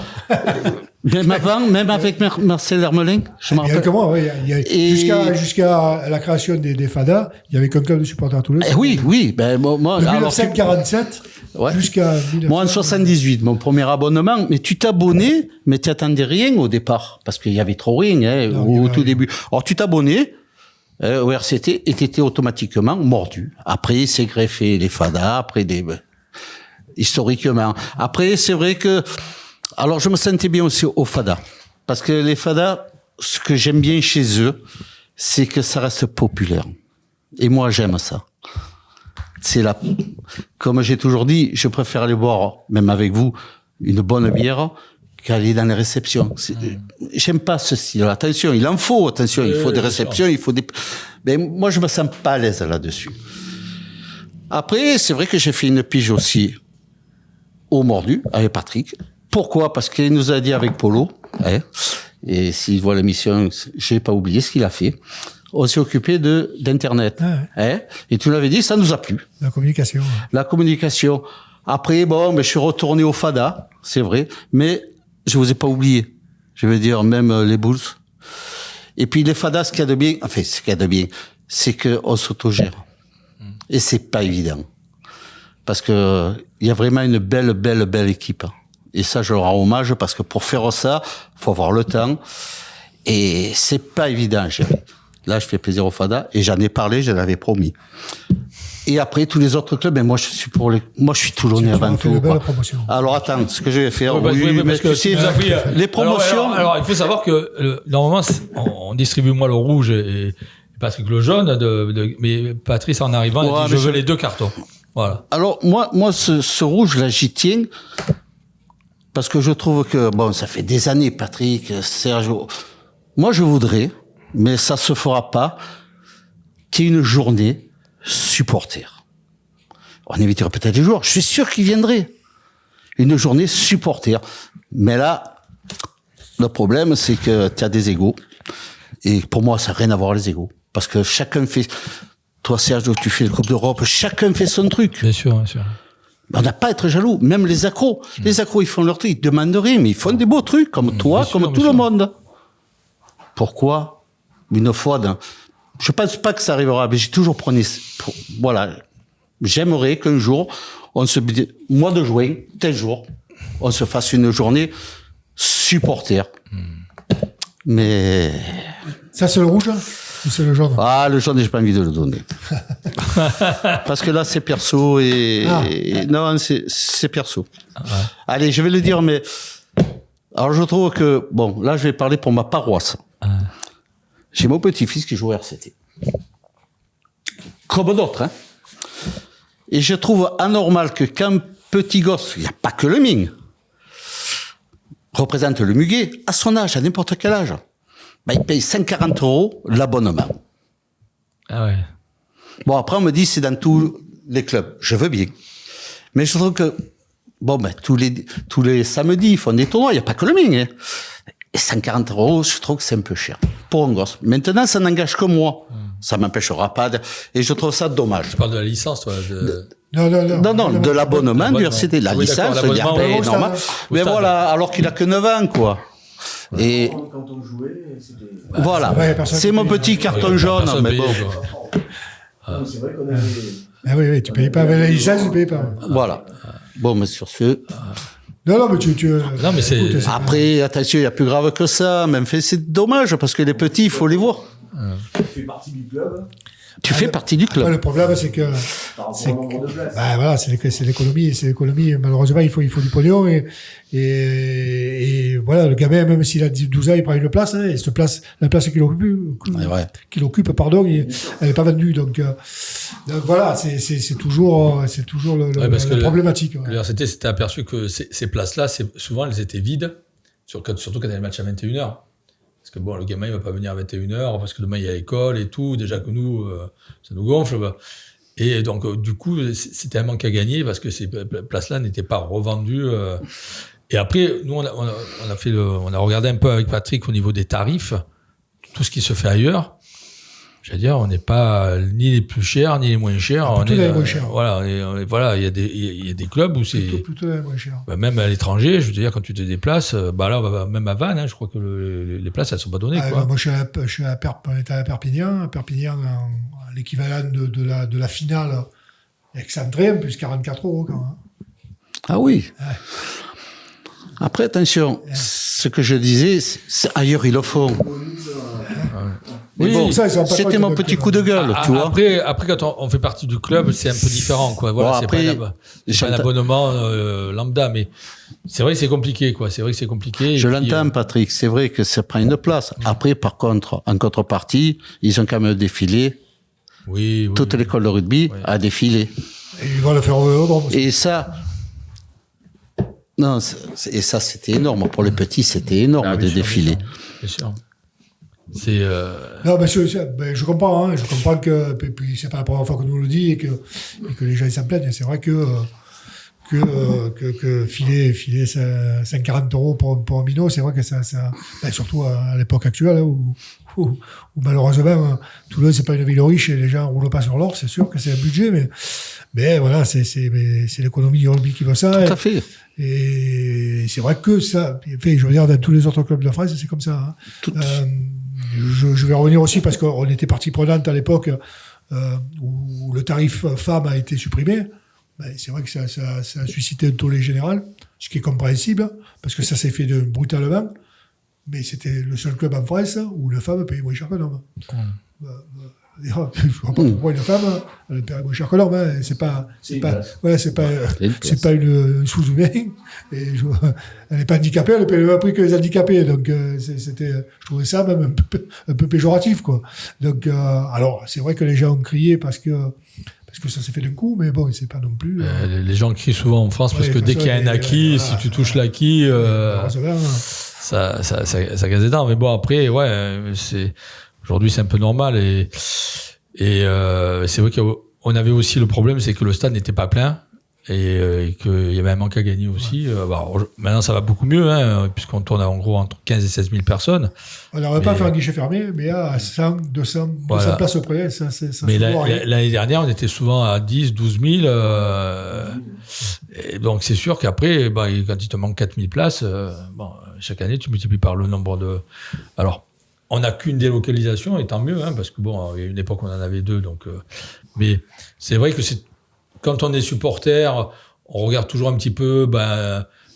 Même avec Marcel Hermelin, je m'en rappelle. Il y avait comment, oui. Jusqu'à la création des FADA, il y avait qu'un club de supporters à Toulouse. Oui. Moi, de 1947 jusqu'à 1900. Moi, en 78, mon premier abonnement. Mais tu t'abonnais, mais tu attendais rien au départ, parce qu'il y avait trop rien, au tout début. Alors, tu t'abonnais au RCT et t'étais automatiquement mordu. Après, c'est greffé les FADA, après historiquement. Après, c'est vrai que, alors je me sentais bien aussi au FADA. Parce que les FADA, ce que j'aime bien chez eux, c'est que ça reste populaire. Et moi, j'aime ça. Comme j'ai toujours dit, je préfère aller boire, même avec vous, une bonne bière, qu'aller dans les réceptions. J'aime pas ce style. Attention, il faut des réceptions, mais moi, je me sens pas à l'aise là-dessus. Après, c'est vrai que j'ai fait une pige aussi au Mordu, avec Patrick. Pourquoi? Parce qu'il nous a dit avec Polo, et s'il voit l'émission, j'ai pas oublié ce qu'il a fait. on s'est occupé d'Internet. Ouais. Hein, et tu l'avais dit, ça nous a plu. La communication. Ouais. La communication. Après, je suis retourné au FADA, c'est vrai, mais je vous ai pas oublié. Je veux dire, même les Bulls. Et puis les FADA, ce qu'il y a de bien, c'est qu'on s'autogère. Et c'est pas évident. Parce que il y a vraiment une belle équipe. Et ça, je leur rends hommage parce que pour faire ça, faut avoir le temps. Et c'est pas évident, chérie. Là, je fais plaisir au FADA et j'en ai parlé, je l'avais promis. Et après, tous les autres clubs, moi, je suis Toulonnais avant tout. Alors, attends, ce que je vais faire, parce que tu sais, les promotions. Alors, il faut savoir que, normalement, on distribue moi le rouge et Patrick le jaune, mais Patrice, en arrivant, il dit, je veux les 2 cartons. Voilà. Alors, moi, ce rouge, là, j'y tiens. Parce que je trouve que, ça fait des années, Patrick, Sergio. Moi, je voudrais, mais ça se fera pas, qu'il y ait une journée supporter. On évitera peut-être les joueurs. Je suis sûr qu'ils viendraient. Une journée supporter. Mais là, le problème, c'est que tu as des égos. Et pour moi, ça n'a rien à voir les égos. Parce que chacun fait... Toi, Sergio, tu fais le Coupe d'Europe. Chacun fait son truc. Bien sûr, bien sûr. On n'a pas à être jaloux. Même les accros. Les accros, ils font leur truc. Ils demandent rien, mais ils font des beaux trucs. Comme toi, comme tout le monde. Pourquoi? Une fois... Je pense pas que ça arrivera, mais j'ai toujours voilà. J'aimerais qu'un jour, mois de juin, tel jour, on se fasse une journée supporter. Mais... Ça, c'est le rouge, ou c'est le jaune? Ah, le jaune, j'ai pas envie de le donner. Parce que là, c'est perso non, c'est perso. Ouais. Allez, je vais le dire, mais, alors je trouve que, là, je vais parler pour ma paroisse. J'ai mon petit-fils qui joue au RCT. Comme d'autres, hein. Et je trouve anormal que qu'un petit gosse, il n'y a pas que le mien, représente le muguet, à son âge, à n'importe quel âge, il paye 140 € l'abonnement. Ah ouais. Après, on me dit, c'est dans tous les clubs. Je veux bien. Mais je trouve que, tous les samedis, ils font des tournois, il n'y a pas que le mien, hein. Et 140 €, je trouve que c'est un peu cher pour un gosse. Maintenant, ça n'engage que moi. Ça m'empêchera pas et je trouve ça dommage. Tu parles de la licence, toi Non, de l'abonnement du RCT. La licence, il y a normal. Mais voilà, alors qu'il a que 9 ans, quoi. Et quand on jouait, c'était... Voilà. C'est mon petit carton jaune, mais bon. C'est vrai qu'on avait... Ah oui, tu payes pas avec la licence, tu payes pas. Voilà. Bon, mais sur ce... Non, mais Non, mais c'est... Écoute, Après, attention, il y a plus grave que ça. Même fait, c'est dommage, parce que les petits, il faut les voir. Tu fais partie du club. Tu fais partie du club. Le problème, c'est que... Par rapport au nombre de places. Voilà, c'est l'économie. Malheureusement, il faut du pognon et voilà, le gamin, même s'il a 12 ans, il prend une place, hein, et cette place, la place qu'il occupe, elle n'est pas vendue. Donc voilà, c'est toujours la problématique. Ouais. Le RCT s'était aperçu que ces places-là, souvent, elles étaient vides, surtout quand il y a les matchs à 21h. Parce que le gamin, il va pas venir à 21h, parce que demain, il y a l'école et tout. Déjà que nous, ça nous gonfle. Et donc, du coup, c'était un manque à gagner, parce que ces places-là n'étaient pas revendues. Et après, nous, on a regardé un peu avec Patrick au niveau des tarifs, tout ce qui se fait ailleurs. J'allais dire, on n'est pas ni les plus chers, ni les moins chers. On est les moins chers. Voilà, il y a des clubs où c'est... Plutôt les moins chers. Même à l'étranger, je veux dire, quand tu te déplaces, là, on va même à Vannes, hein, je crois que les places, elles sont pas données, quoi. Moi, on était à Perpignan. À Perpignan, l'équivalent de la finale excentrée, plus 44 € quand même. Ah oui. Ouais. Après, attention, ce que je disais, c'est ailleurs, ils le font. Mais bon, c'était mon petit coup de gueule, tu vois. Après, quand on fait partie du club, c'est un peu différent, quoi. Voilà, c'est pas un abonnement lambda, mais c'est vrai que c'est compliqué, quoi. C'est vrai que c'est compliqué. Je l'entends, Patrick. C'est vrai que ça prend une place. Après, par contre, en contrepartie, ils ont quand même défilé. Oui. Toute l'école de rugby a défilé. Et ils vont le faire au Vélodrome. Et ça... Non, et ça, c'était énorme. Pour les petits, c'était énorme de défiler. Bien sûr. Non, mais je comprends. Hein, je comprends que puis c'est pas la première fois que nous le dit et que les gens s'en plaignent. C'est vrai que que filer 140 € pour un minot, c'est vrai que ça surtout à l'époque actuelle, où malheureusement, Toulouse, c'est pas une ville riche et les gens roulent pas sur l'or, c'est sûr que c'est un budget, mais voilà, c'est l'économie du rugby qui veut ça. Tout à fait. Et c'est vrai que ça, enfin, je veux dire, dans tous les autres clubs de France, c'est comme ça. Hein. Je vais revenir aussi parce qu'on était partie prenante à l'époque où le tarif femme a été supprimé. Ben, c'est vrai que ça a suscité un tollé général, ce qui est compréhensible, parce que ça s'est fait brutalement. Mais c'était le seul club en France où une femme payait moins cher qu'un homme. Je ne vois pas pourquoi une femme elle paye moins cher que l'homme. Hein. C'est pas une sous-humaine. Elle n'est pas handicapée, elle paye le même prix que les handicapés. Donc je trouvais ça même un peu péjoratif, quoi. Donc alors c'est vrai que les gens ont crié parce que ça s'est fait d'un coup, mais bon, c'est pas non plus... Les gens crient souvent en France parce que dès qu'il y a un acquis, si tu touches l'acquis, ça casse des dents. Mais bon, après, aujourd'hui, c'est un peu normal. Et c'est vrai qu'on avait aussi le problème, c'est que le stade n'était pas plein et qu'il y avait un manque à gagner aussi. Maintenant, ça va beaucoup mieux, hein, puisqu'on tourne en gros entre 15 et 16 000 personnes. On n'aurait pas fait un guichet fermé, mais à 100, 200 places près, ça mais l'année dernière, on était souvent à 10, 12 000. Et donc, c'est sûr qu'après, quand il te manque 4 000 places, chaque année, tu multiplies par le nombre de... Alors, on n'a qu'une délocalisation, et tant mieux, hein, parce que il y a une époque où on en avait 2. Donc, mais c'est vrai que quand on est supporter, on regarde toujours un petit peu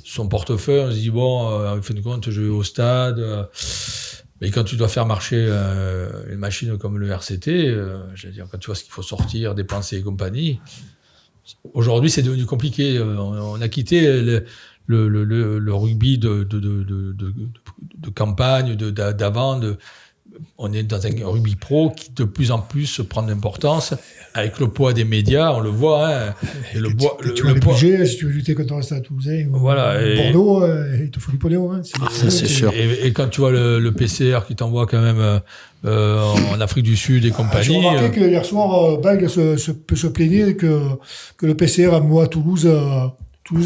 son portefeuille, on se dit, en fin de compte, je vais au stade. Mais quand tu dois faire marcher une machine comme le RCT, je veux dire, quand tu vois ce qu'il faut sortir, dépenser et compagnie, aujourd'hui, c'est devenu compliqué. On a quitté le rugby de campagne, d'avant. On est dans un rugby pro qui de plus en plus prend de l'importance avec le poids des médias, on le voit. Hein, et le poids, tu vas les bouger, si tu veux lutter contre le Stade Toulousain ou Bordeaux, il te faut du pognon. Hein, ça c'est sûr. Et quand tu vois le PCR qui t'envoie quand même en Afrique du Sud et compagnie. J'ai remarqué que hier soir, Bag se plaignait que le PCR envoie à Toulouse,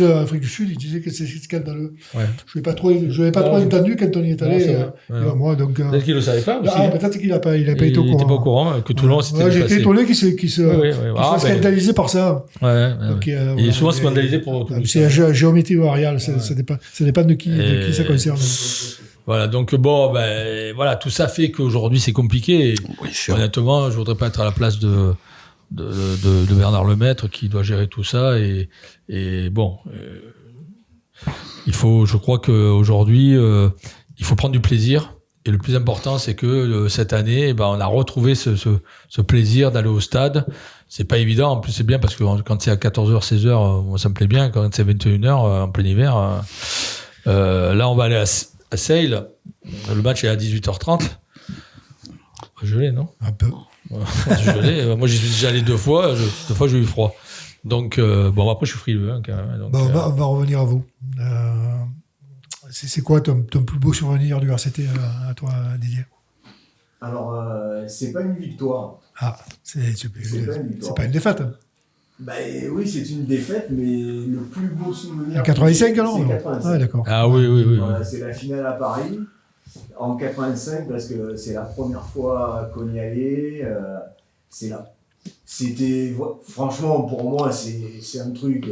Afrique du Sud, il disait que c'est scandaleux. Ouais. Je n'avais pas trop entendu quand on y est allé. Moi, donc, peut-être qu'il ne le savait pas aussi. Peut-être qu'il n'a pas été au courant. Il n'était pas au courant que Toulon s'était déplacé. J'étais étonné qu'il soit scandalisé par ça. Donc, il est souvent scandalisé pour Toulouse. C'est la géométrie variable, ça dépend de qui ça concerne. Voilà, donc voilà, tout ça fait qu'aujourd'hui c'est compliqué. Honnêtement, je ne voudrais pas être à la place de Bernard Lemaître qui doit gérer tout ça je crois qu'aujourd'hui il faut prendre du plaisir et le plus important c'est que cette année on a retrouvé ce plaisir d'aller au stade. C'est pas évident, en plus c'est bien parce que quand c'est à 14h, 16h, ça me plaît bien, quand c'est 21h en plein hiver, là on va aller à Sale, le match est à 18h30. Je l'ai, non? Un peu. Moi j'y suis déjà allé 2 fois, 2 fois j'ai eu froid. Donc après je suis frileux quand même. Donc, on va revenir à vous. C'est quoi ton plus beau souvenir du RCT à toi, Didier? Alors c'est pas une victoire. C'est pas une défaite. Oui, c'est une défaite, mais le plus beau souvenir. En 85 alors? C'est 85. Ah d'accord. Ah oui. Voilà, c'est la finale à Paris. En 85, parce que c'est la première fois qu'on y allait, franchement, pour moi, c'est un truc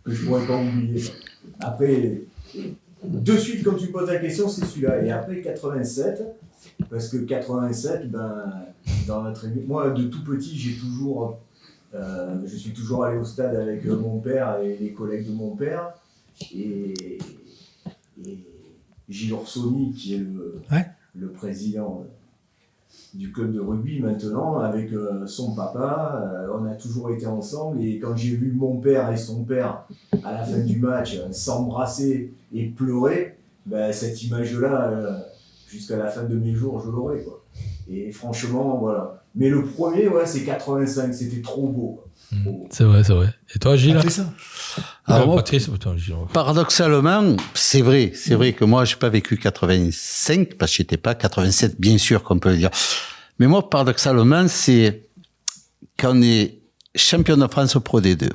que je ne pourrais pas oublier. Après, de suite, comme tu poses la question, c'est celui-là. Et après, 87, parce que 87, moi, de tout petit, je suis toujours allé au stade avec mon père et les collègues de mon père. Et Gilles Orsoni, qui est le président du club de rugby maintenant, avec son papa, on a toujours été ensemble. Et quand j'ai vu mon père et son père, à la fin du match, s'embrasser et pleurer, cette image-là, jusqu'à la fin de mes jours, je l'aurai, quoi. Et franchement, voilà. Mais le premier, c'est 85, c'était trop beau. C'est vrai. Et toi, Gilles? Alors, paradoxalement, c'est vrai que moi, j'ai pas vécu 85, parce que j'étais pas 87, bien sûr qu'on peut le dire. Mais moi, paradoxalement, c'est quand on est champion de France au Pro D2.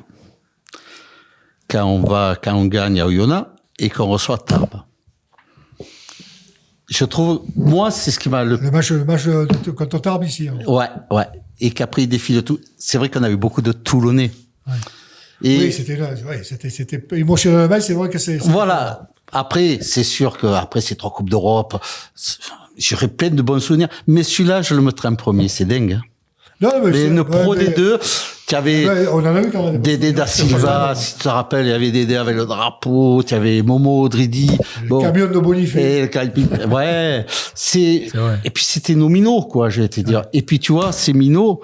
quand on gagne à Oyonnax et qu'on reçoit Tarbes. Je trouve, moi, c'est ce qui m'a Le match contre Tarbes ici. Hein. Ouais. Et qu'après, il défile tout. C'est vrai qu'on a eu beaucoup de Toulonnais. Ouais. Et oui, c'était émotionnellement, c'est vrai que c'est. Voilà. Après, c'est sûr que après ces 3 Coupes d'Europe, j'aurais plein de bons souvenirs. Mais celui-là, je le mettrais en premier. C'est dingue. Hein. Non, mais une pro des deux, tu avais on en a eu quand même. Dédé da Silva, si tu te rappelles, il y avait Dédé avec le drapeau, tu avais Momo, Dridi. Le camion de Bonifay. Ouais, c'est vrai. et puis c'était nos minots, quoi, je vais te dire. Et puis tu vois, ces minots,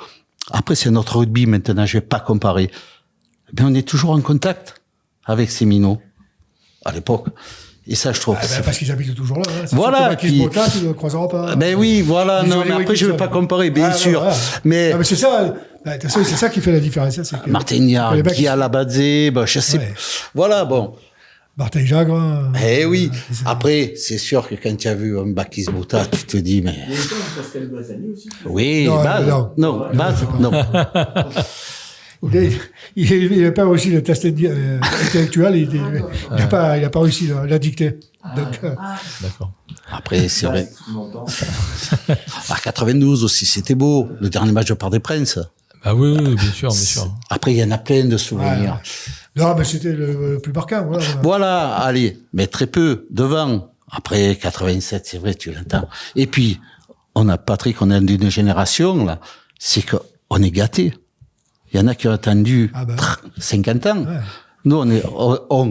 après c'est notre rugby maintenant, je vais pas comparer. Mais on est toujours en contact avec ces minots, à l'époque. Et ça, je trouve que c'est... Parce qu'ils habitent toujours là. Hein. Voilà. Qui se botta, tu ne le croiseras pas. Ben oui, voilà. Non, mais après, je ne veux pas comparer, bien sûr. Voilà. Mais c'est ça. C'est ça qui fait la différence. C'est que Martignac, Guy Alabadze, je sais. Ouais. Voilà, bon. Martin Jagre. Eh oui. Après, c'est sûr que quand tu as vu un Bakis Bota, tu te dis, mais. Il y a Pascal Bassani aussi. Oui, Baz, non. Il n'a pas réussi le test intellectuel, il n'a pas réussi la dictée. Donc, D'accord. Après, c'est vrai. À 92 aussi, c'était beau. Le dernier match de Parc des Princes. Ah oui, bien sûr. Après, il y en a plein de souvenirs. Non, mais c'était le plus marquant. Voilà, allez, mais très peu devant. Après 87, c'est vrai, tu l'entends. Et puis, Patrick, on est d'une génération, là, c'est qu'on est gâtés. Il y en a qui ont attendu 50 ans. Ouais. Nous,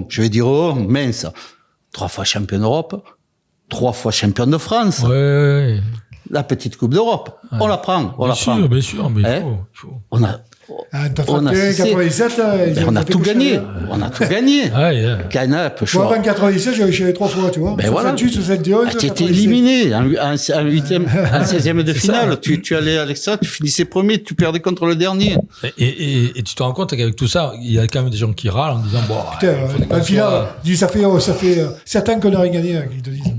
je vais dire mince. 3 fois champion d'Europe, 3 fois champion de France. Ouais. La petite Coupe d'Europe. Ouais. On la prend. Bien sûr, mais il faut. On a 97, on a tout gagné. On a tout gagné. Canap, moi, avant 97, j'avais chez 3 fois, tu vois. Ben 68, 71. Tu étais éliminé en 16e de finale. Tu allais à l'extra, tu finissais premier, tu perdais contre le dernier. Et tu te rends compte qu'avec tout ça, il y a quand même des gens qui râlent en disant, bon. Putain, en finale, ça fait 7 ans qu'on n'a rien gagné, qu'ils te disent.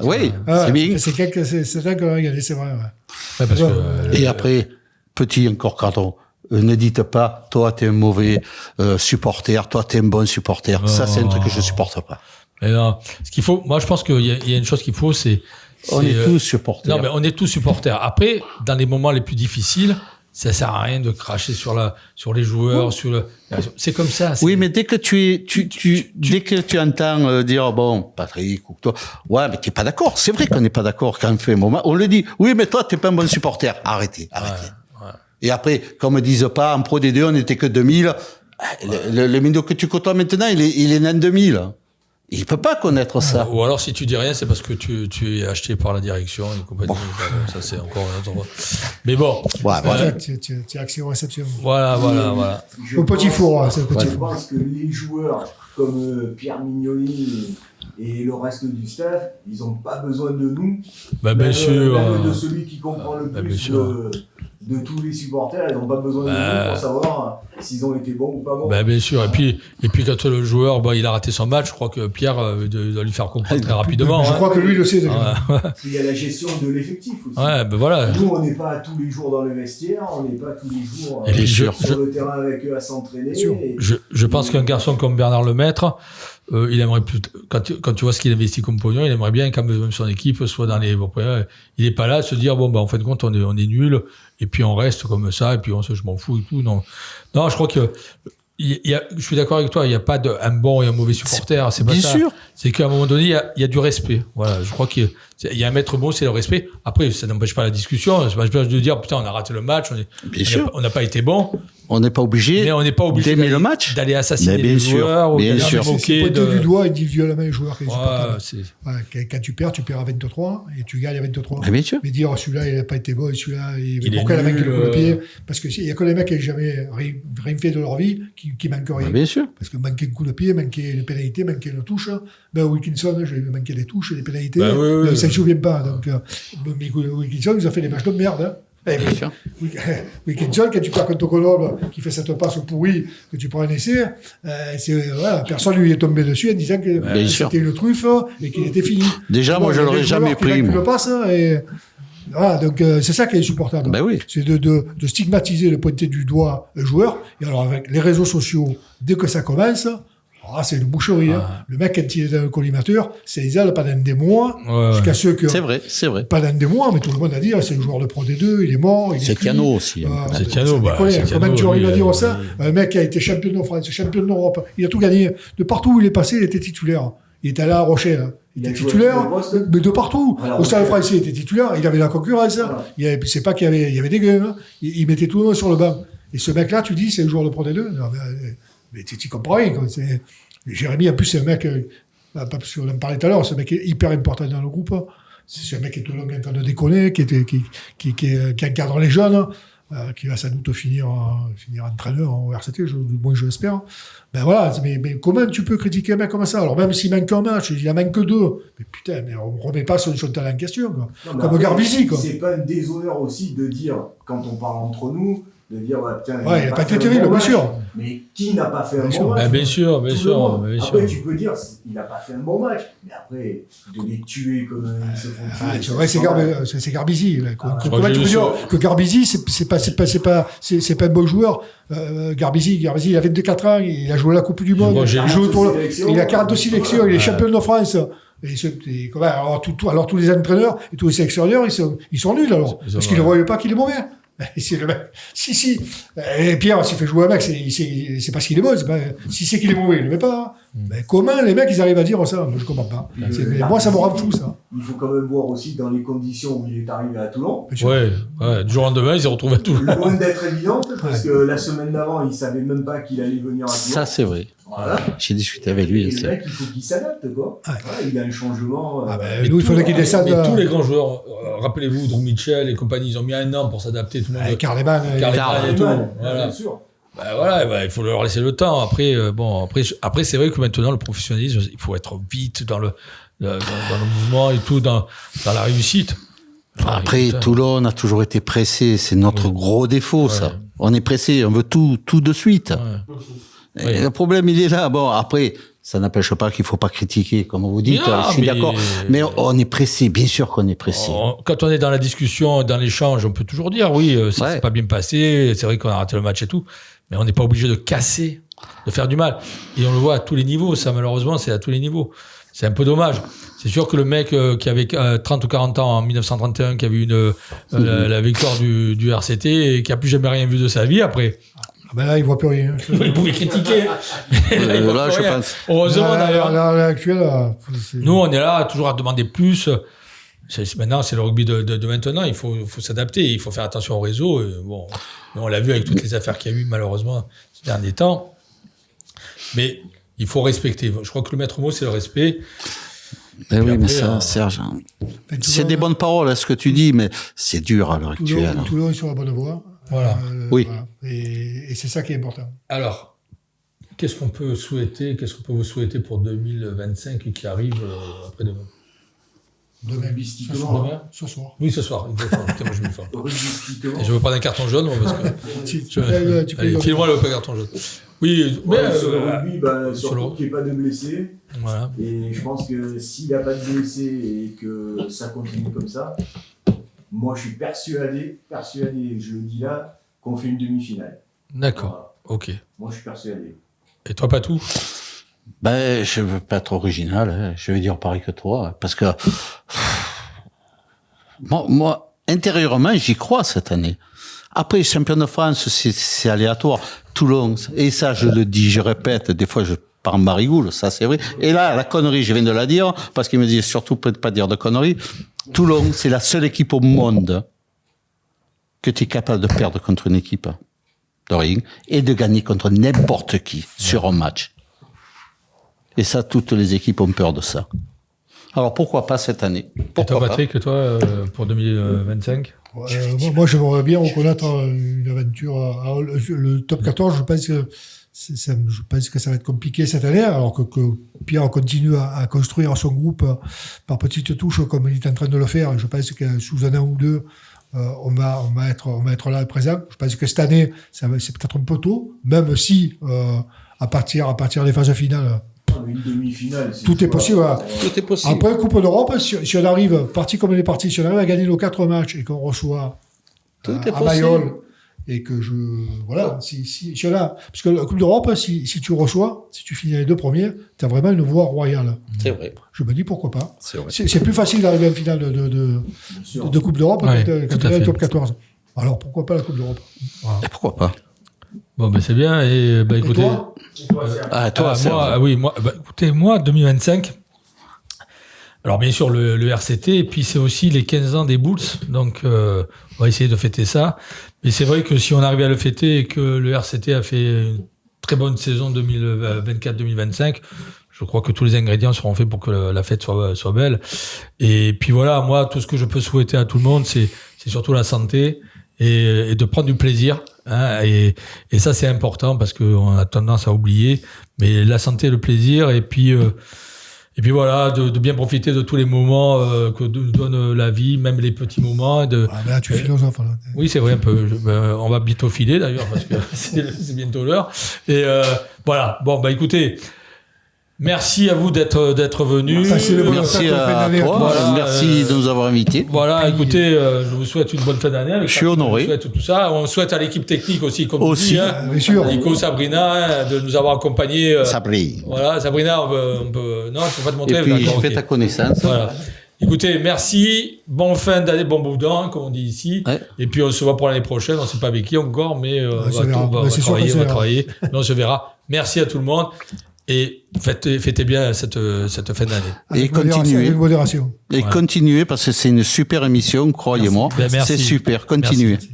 Oui, c'est bien. C'est 7 ans qu'on n'a rien gagné, c'est vrai. Ouais, parce que, et après, petit encore cadre. Ne dites pas, toi, t'es un mauvais supporter, toi, t'es un bon supporter. Non. Ça, c'est un truc que je supporte pas. Mais non. Ce qu'il faut, moi, je pense qu'il y a une chose qu'il faut, c'est... On est tous supporters. Non, mais on est tous supporters. Après, dans les moments les plus difficiles, ça sert à rien de cracher sur les joueurs, c'est comme ça. Oui, mais dès que dès que tu entends dire, bon, Patrick, ou toi, ouais, mais t'es pas d'accord. C'est vrai qu'on n'est pas d'accord quand on fait un moment. On le dit. Oui, mais toi, t'es pas un bon supporter. Arrêtez. Ouais. Et après, comme disent pas, en Pro D2, on n'était que 2000. Le minot que tu côtoies maintenant, il est né en 2000. Il peut pas connaître ça. Ou alors, si tu dis rien, c'est parce que tu es acheté par la direction et compagnie. Ça, c'est encore un autre. Mais bon. Voilà. Tu es action-réception. Voilà. Au petit four, c'est le petit four. Je pense que les joueurs, comme Pierre Mignoni et le reste du staff, ils n'ont pas besoin de nous. Bien sûr. Même de celui qui comprend le plus de tous les supporters, ils n'ont pas besoin de nous pour savoir s'ils ont été bons ou pas bons. Bien sûr. Et puis quand le joueur, il a raté son match, je crois que Pierre doit lui faire comprendre très rapidement. Je crois que lui le sait. Il y a la gestion de l'effectif aussi. Voilà. Nous, on n'est pas tous les jours dans le vestiaire, on n'est pas tous les jours sur le terrain avec eux à s'entraîner. Je pense qu'un garçon comme Bernard Lemaître, il aimerait plus, quand tu vois ce qu'il investit comme pognon, il aimerait bien quand même son équipe soit dans les... Il n'est pas là à se dire, en fin de compte, on est nul, et puis on reste comme ça, et puis je m'en fous et tout. Non, je crois que... je suis d'accord avec toi, il n'y a pas un bon et un mauvais supporter, c'est pas bien ça. Sûr. C'est qu'à un moment donné, il y a du respect. Voilà, je crois qu'il y a un maître mot, c'est le respect. Après, ça n'empêche pas la discussion, ça n'empêche pas de dire, putain, on a raté le match, on n'a pas été bon. On n'est pas obligé d'aimer le match, d'aller assassiner les joueurs, bien sûr. C'est pointer du doigt individuellement les joueurs. Quand tu perds à 23 et tu gagnes à 23. Mais dire celui-là il n'a pas été bon et celui-là pourquoi il a manqué le coup de pied, parce qu'il y a que les mecs qui n'ont jamais rien fait de leur vie qui manquent rien. Bien sûr. Parce que manquer un coup de pied, manquer les pénalités, manquer une touche. Wilkinson, j'ai manqué des touches et des pénalités. Ça ne souvient pas. Donc Wilkinson nous a fait des matchs de merde. Bien sûr. Wilkinson, quand tu perds contre Grenoble, qui fait cette passe pourrie, que tu prends un essai, personne lui est tombé dessus en disant que c'était une truffe et qu'il était fini. Déjà, moi, je l'aurais jamais pris. Le passe, Voilà, donc c'est ça qui est insupportable. Ben oui. C'est de stigmatiser, de pointer du doigt un joueur. Et alors avec les réseaux sociaux, dès que ça commence, c'est une boucherie. Hein. Le mec, quand il est dans le collimateur, c'est Isal pendant des mois, jusqu'à ceux que... C'est vrai. Pendant des mois, mais tout le monde a dit, c'est le joueur de Pro D2, il est mort, il est C'est cuit. Cano aussi. C'est Cano, Comment tu arrives à dire ça? Un mec qui a été champion de France, champion d'Europe, il a tout gagné. De partout où il est passé, il était titulaire. Il était allé à Rochelle. Il était titulaire, mais de partout. Au Stade français, il était titulaire, il avait la concurrence. C'est pas qu'il y avait des gueux. Hein. Il mettait tout le monde sur le banc. Et ce mec-là, tu dis, c'est le joueur de Pro D2. Non, mais tu comprends rien. Quoi. Jérémy, en plus, c'est un mec, parce qu'on en parlait tout à l'heure, c'est un mec hyper important dans le groupe. C'est un mec qui est tout le long en train de déconner, qui encadre les jeunes, qui va sans doute finir entraîneur au RCT, du moins je l'espère. Ben voilà, mais comment tu peux critiquer un mec comme ça? Alors même s'il manque un match, il en manque que 2. Mais putain, mais on ne remet pas son talent en question. Quoi. Non, comme Garbizi. Quoi. C'est pas un déshonneur aussi de dire, quand on parle entre nous, de dire, putain, il n'a pas été terrible, bien sûr. Mais qui n'a pas fait un bon match? Bien sûr. Après, tu peux dire, il n'a pas fait un bon match. Mais après, de les tuer comme ils se font tuer. C'est Garbizi. Comment tu peux dire que Garbizi, c'est pas un bon joueur? Garbizi, il a 24 ans, il a joué la Coupe du Monde, il a 42 sélections, il est champion de France. Alors tous les entraîneurs et tous les sélectionneurs, ils sont nuls alors. Parce qu'ils ne voient pas qu'il est mauvais. C'est le mec. Si. Et Pierre, s'il fait jouer un mec, c'est parce qu'il est bon. Si c'est qu'il est mauvais, il ne le met pas. Mais comment les mecs, ils arrivent à dire ça? Moi, je ne comprends pas. Moi, ça me rend fou, ça. Il faut quand même voir aussi dans les conditions où il est arrivé à Toulon. Ouais. Du jour au lendemain, il s'est retrouvé à Toulon. Loin d'être évidente, parce que la semaine d'avant, il ne savait même pas qu'il allait venir à Toulon. Ça, c'est vrai. Voilà. J'ai discuté avec lui. Et le mec, il faut qu'il s'adapte, quoi. Voilà, il a un changement. Nous, il faudrait qu'il descende. Mais tous les grands joueurs, rappelez-vous, Drew Mitchell et compagnie, ils ont mis 1 an pour s'adapter. Tout le monde. Carleman et tout. Voilà. Bien sûr. Il faut leur laisser le temps. Après, c'est vrai que maintenant, le professionnalisme, il faut être vite dans le mouvement et tout, dans la réussite. Après, Toulon a toujours été pressé. C'est notre gros défaut, ça. On est pressé, on veut tout de suite. Le problème, il est là. Bon, après, ça n'empêche pas qu'il faut pas critiquer, comme vous dites. Je suis d'accord. Mais on est pressé, bien sûr qu'on est pressé. Quand on est dans la discussion, dans l'échange, on peut toujours dire, oui, ça s'est pas bien passé, c'est vrai qu'on a raté le match et tout, mais on n'est pas obligé de casser, de faire du mal. Et on le voit à tous les niveaux, ça, malheureusement, c'est à tous les niveaux. C'est un peu dommage. C'est sûr que le mec qui avait 30 ou 40 ans en 1931, qui a vu la victoire du RCT et qui a plus jamais rien vu de sa vie après. Là, il ne voit plus rien. Il pouvait critiquer. Là, je pense. Heureusement, d'ailleurs. Nous, on est là toujours à demander plus. Maintenant, c'est le rugby de maintenant. Il faut s'adapter. Il faut faire attention au réseau. Bon, on l'a vu avec toutes les affaires qu'il y a eu, malheureusement, ces derniers temps. Mais il faut respecter. Je crois que le maître mot, c'est le respect. Oui, mais ça, Serge, c'est des bonnes paroles, ce que tu dis, mais c'est dur à l'heure actuelle. Toulon est sur la bonne voie. Voilà. Oui. Voilà. Et c'est ça qui est important. Alors, qu'est-ce qu'on peut vous souhaiter pour 2025 qui arrive après-demain? Demain. Ce soir. Oui, ce soir. Putain, moi, je me fais. Rugbyistiquement. Et je veux pas d'un carton jaune, moi, parce que. Allez, file-moi le carton jaune. Oui, mais. Sur le rugby, surtout qu'il n'y ait pas de blessés. Voilà. Et je pense que s'il n'y a pas de blessés et que ça continue comme ça, moi, je suis persuadé, je le dis là, qu'on fait une demi-finale. D'accord. Voilà. Ok. Moi, je suis persuadé. Et toi, Patou? Je veux pas être original, hein. Je vais dire pareil que toi, parce que moi, intérieurement, j'y crois cette année. Après, champion de France, c'est aléatoire. Toulon, et ça, je le dis, je répète, des fois, je pars en marigoule, ça, c'est vrai. Et là, la connerie, je viens de la dire, parce qu'il me dit surtout peut pas dire de conneries. Toulon, c'est la seule équipe au monde que tu es capable de perdre contre une équipe de ring et de gagner contre n'importe qui sur un match. Et ça, toutes les équipes ont peur de ça. Alors, pourquoi pas cette année? Pourquoi pas, Patrick, toi, pour 2025? Moi, j'aimerais bien reconnaître une aventure. Le top 14, je pense que ça va être compliqué cette année, alors que Pierre continue à construire son groupe par petites touches, comme il est en train de le faire. Je pense que sous 1 an ou 2, on va être là présent. Je pense que cette année, c'est peut-être un peu tôt, même si à partir des phases finales, mais une demi-finale. Tout est possible. Voilà. Tout est possible. Après, Coupe d'Europe, si on arrive, parti comme on est parti, si on arrive à gagner nos 4 matchs et qu'on reçoit Tout est à possible. Mayol, et que voilà, si on a, parce que la Coupe d'Europe, si tu reçois, si tu finis les 2 premiers, tu as vraiment une voie royale. C'est vrai. Je me dis pourquoi pas. C'est vrai. C'est plus facile d'arriver en finale Bien sûr. de Coupe d'Europe Ouais, quand tout tu à es fait. top 14. Alors pourquoi pas la Coupe d'Europe? Voilà. Et pourquoi pas? Bon, ben c'est bien. Et ben, Et écoutez. toi Ah, toi, Serge. Écoutez, moi, 2025. Alors, bien sûr, le RCT, et puis c'est aussi les 15 ans des Bulls. Donc, on va essayer de fêter ça. Mais c'est vrai que si on arrive à le fêter et que le RCT a fait une très bonne saison 2024-2025, je crois que tous les ingrédients seront faits pour que la fête soit belle. Et puis voilà, moi, tout ce que je peux souhaiter à tout le monde, c'est surtout la santé et de prendre du plaisir. Hein, et ça, c'est important parce qu'on a tendance à oublier. Mais la santé, le plaisir, et puis voilà, de bien profiter de tous les moments que nous donne la vie, même les petits moments. Ah, mais là, tu es philosophe. Là. Oui, c'est vrai, un peu. On va bientôt filer d'ailleurs parce que c'est bientôt l'heure. Et voilà. Bon, bah écoutez, merci à vous d'être venus. Passez le bon Merci fin à d'année toi. Voilà, Merci de nous avoir invités. Voilà, écoutez, je vous souhaite une bonne fin d'année. Avec Je suis honoré. On souhaite tout ça. On souhaite à l'équipe technique aussi, comme Aussi. vous dites, hein, Bien sûr. Nico, Sabrina, de nous avoir accompagnés. Ça brille. Voilà, Sabrina, on peut... Non, je ne peux pas te montrer. Et puis, d'accord, j'ai fait ok. ta connaissance. Voilà. Écoutez, merci. Bonne fin d'année, bon boudin, comme on dit ici. Ouais. Et puis, on se voit pour l'année prochaine. On ne sait pas avec qui encore, mais on se verra. va C'est sûr qu'on travailler. se On va verra. travailler. Mais on se verra. Merci à tout le monde. Et fêtez bien cette fin d'année. Et Avec modération, continuez. avec modération. Et Voilà. continuez parce que c'est une super émission, croyez-moi. Ben, merci. C'est super. Continuez. Merci.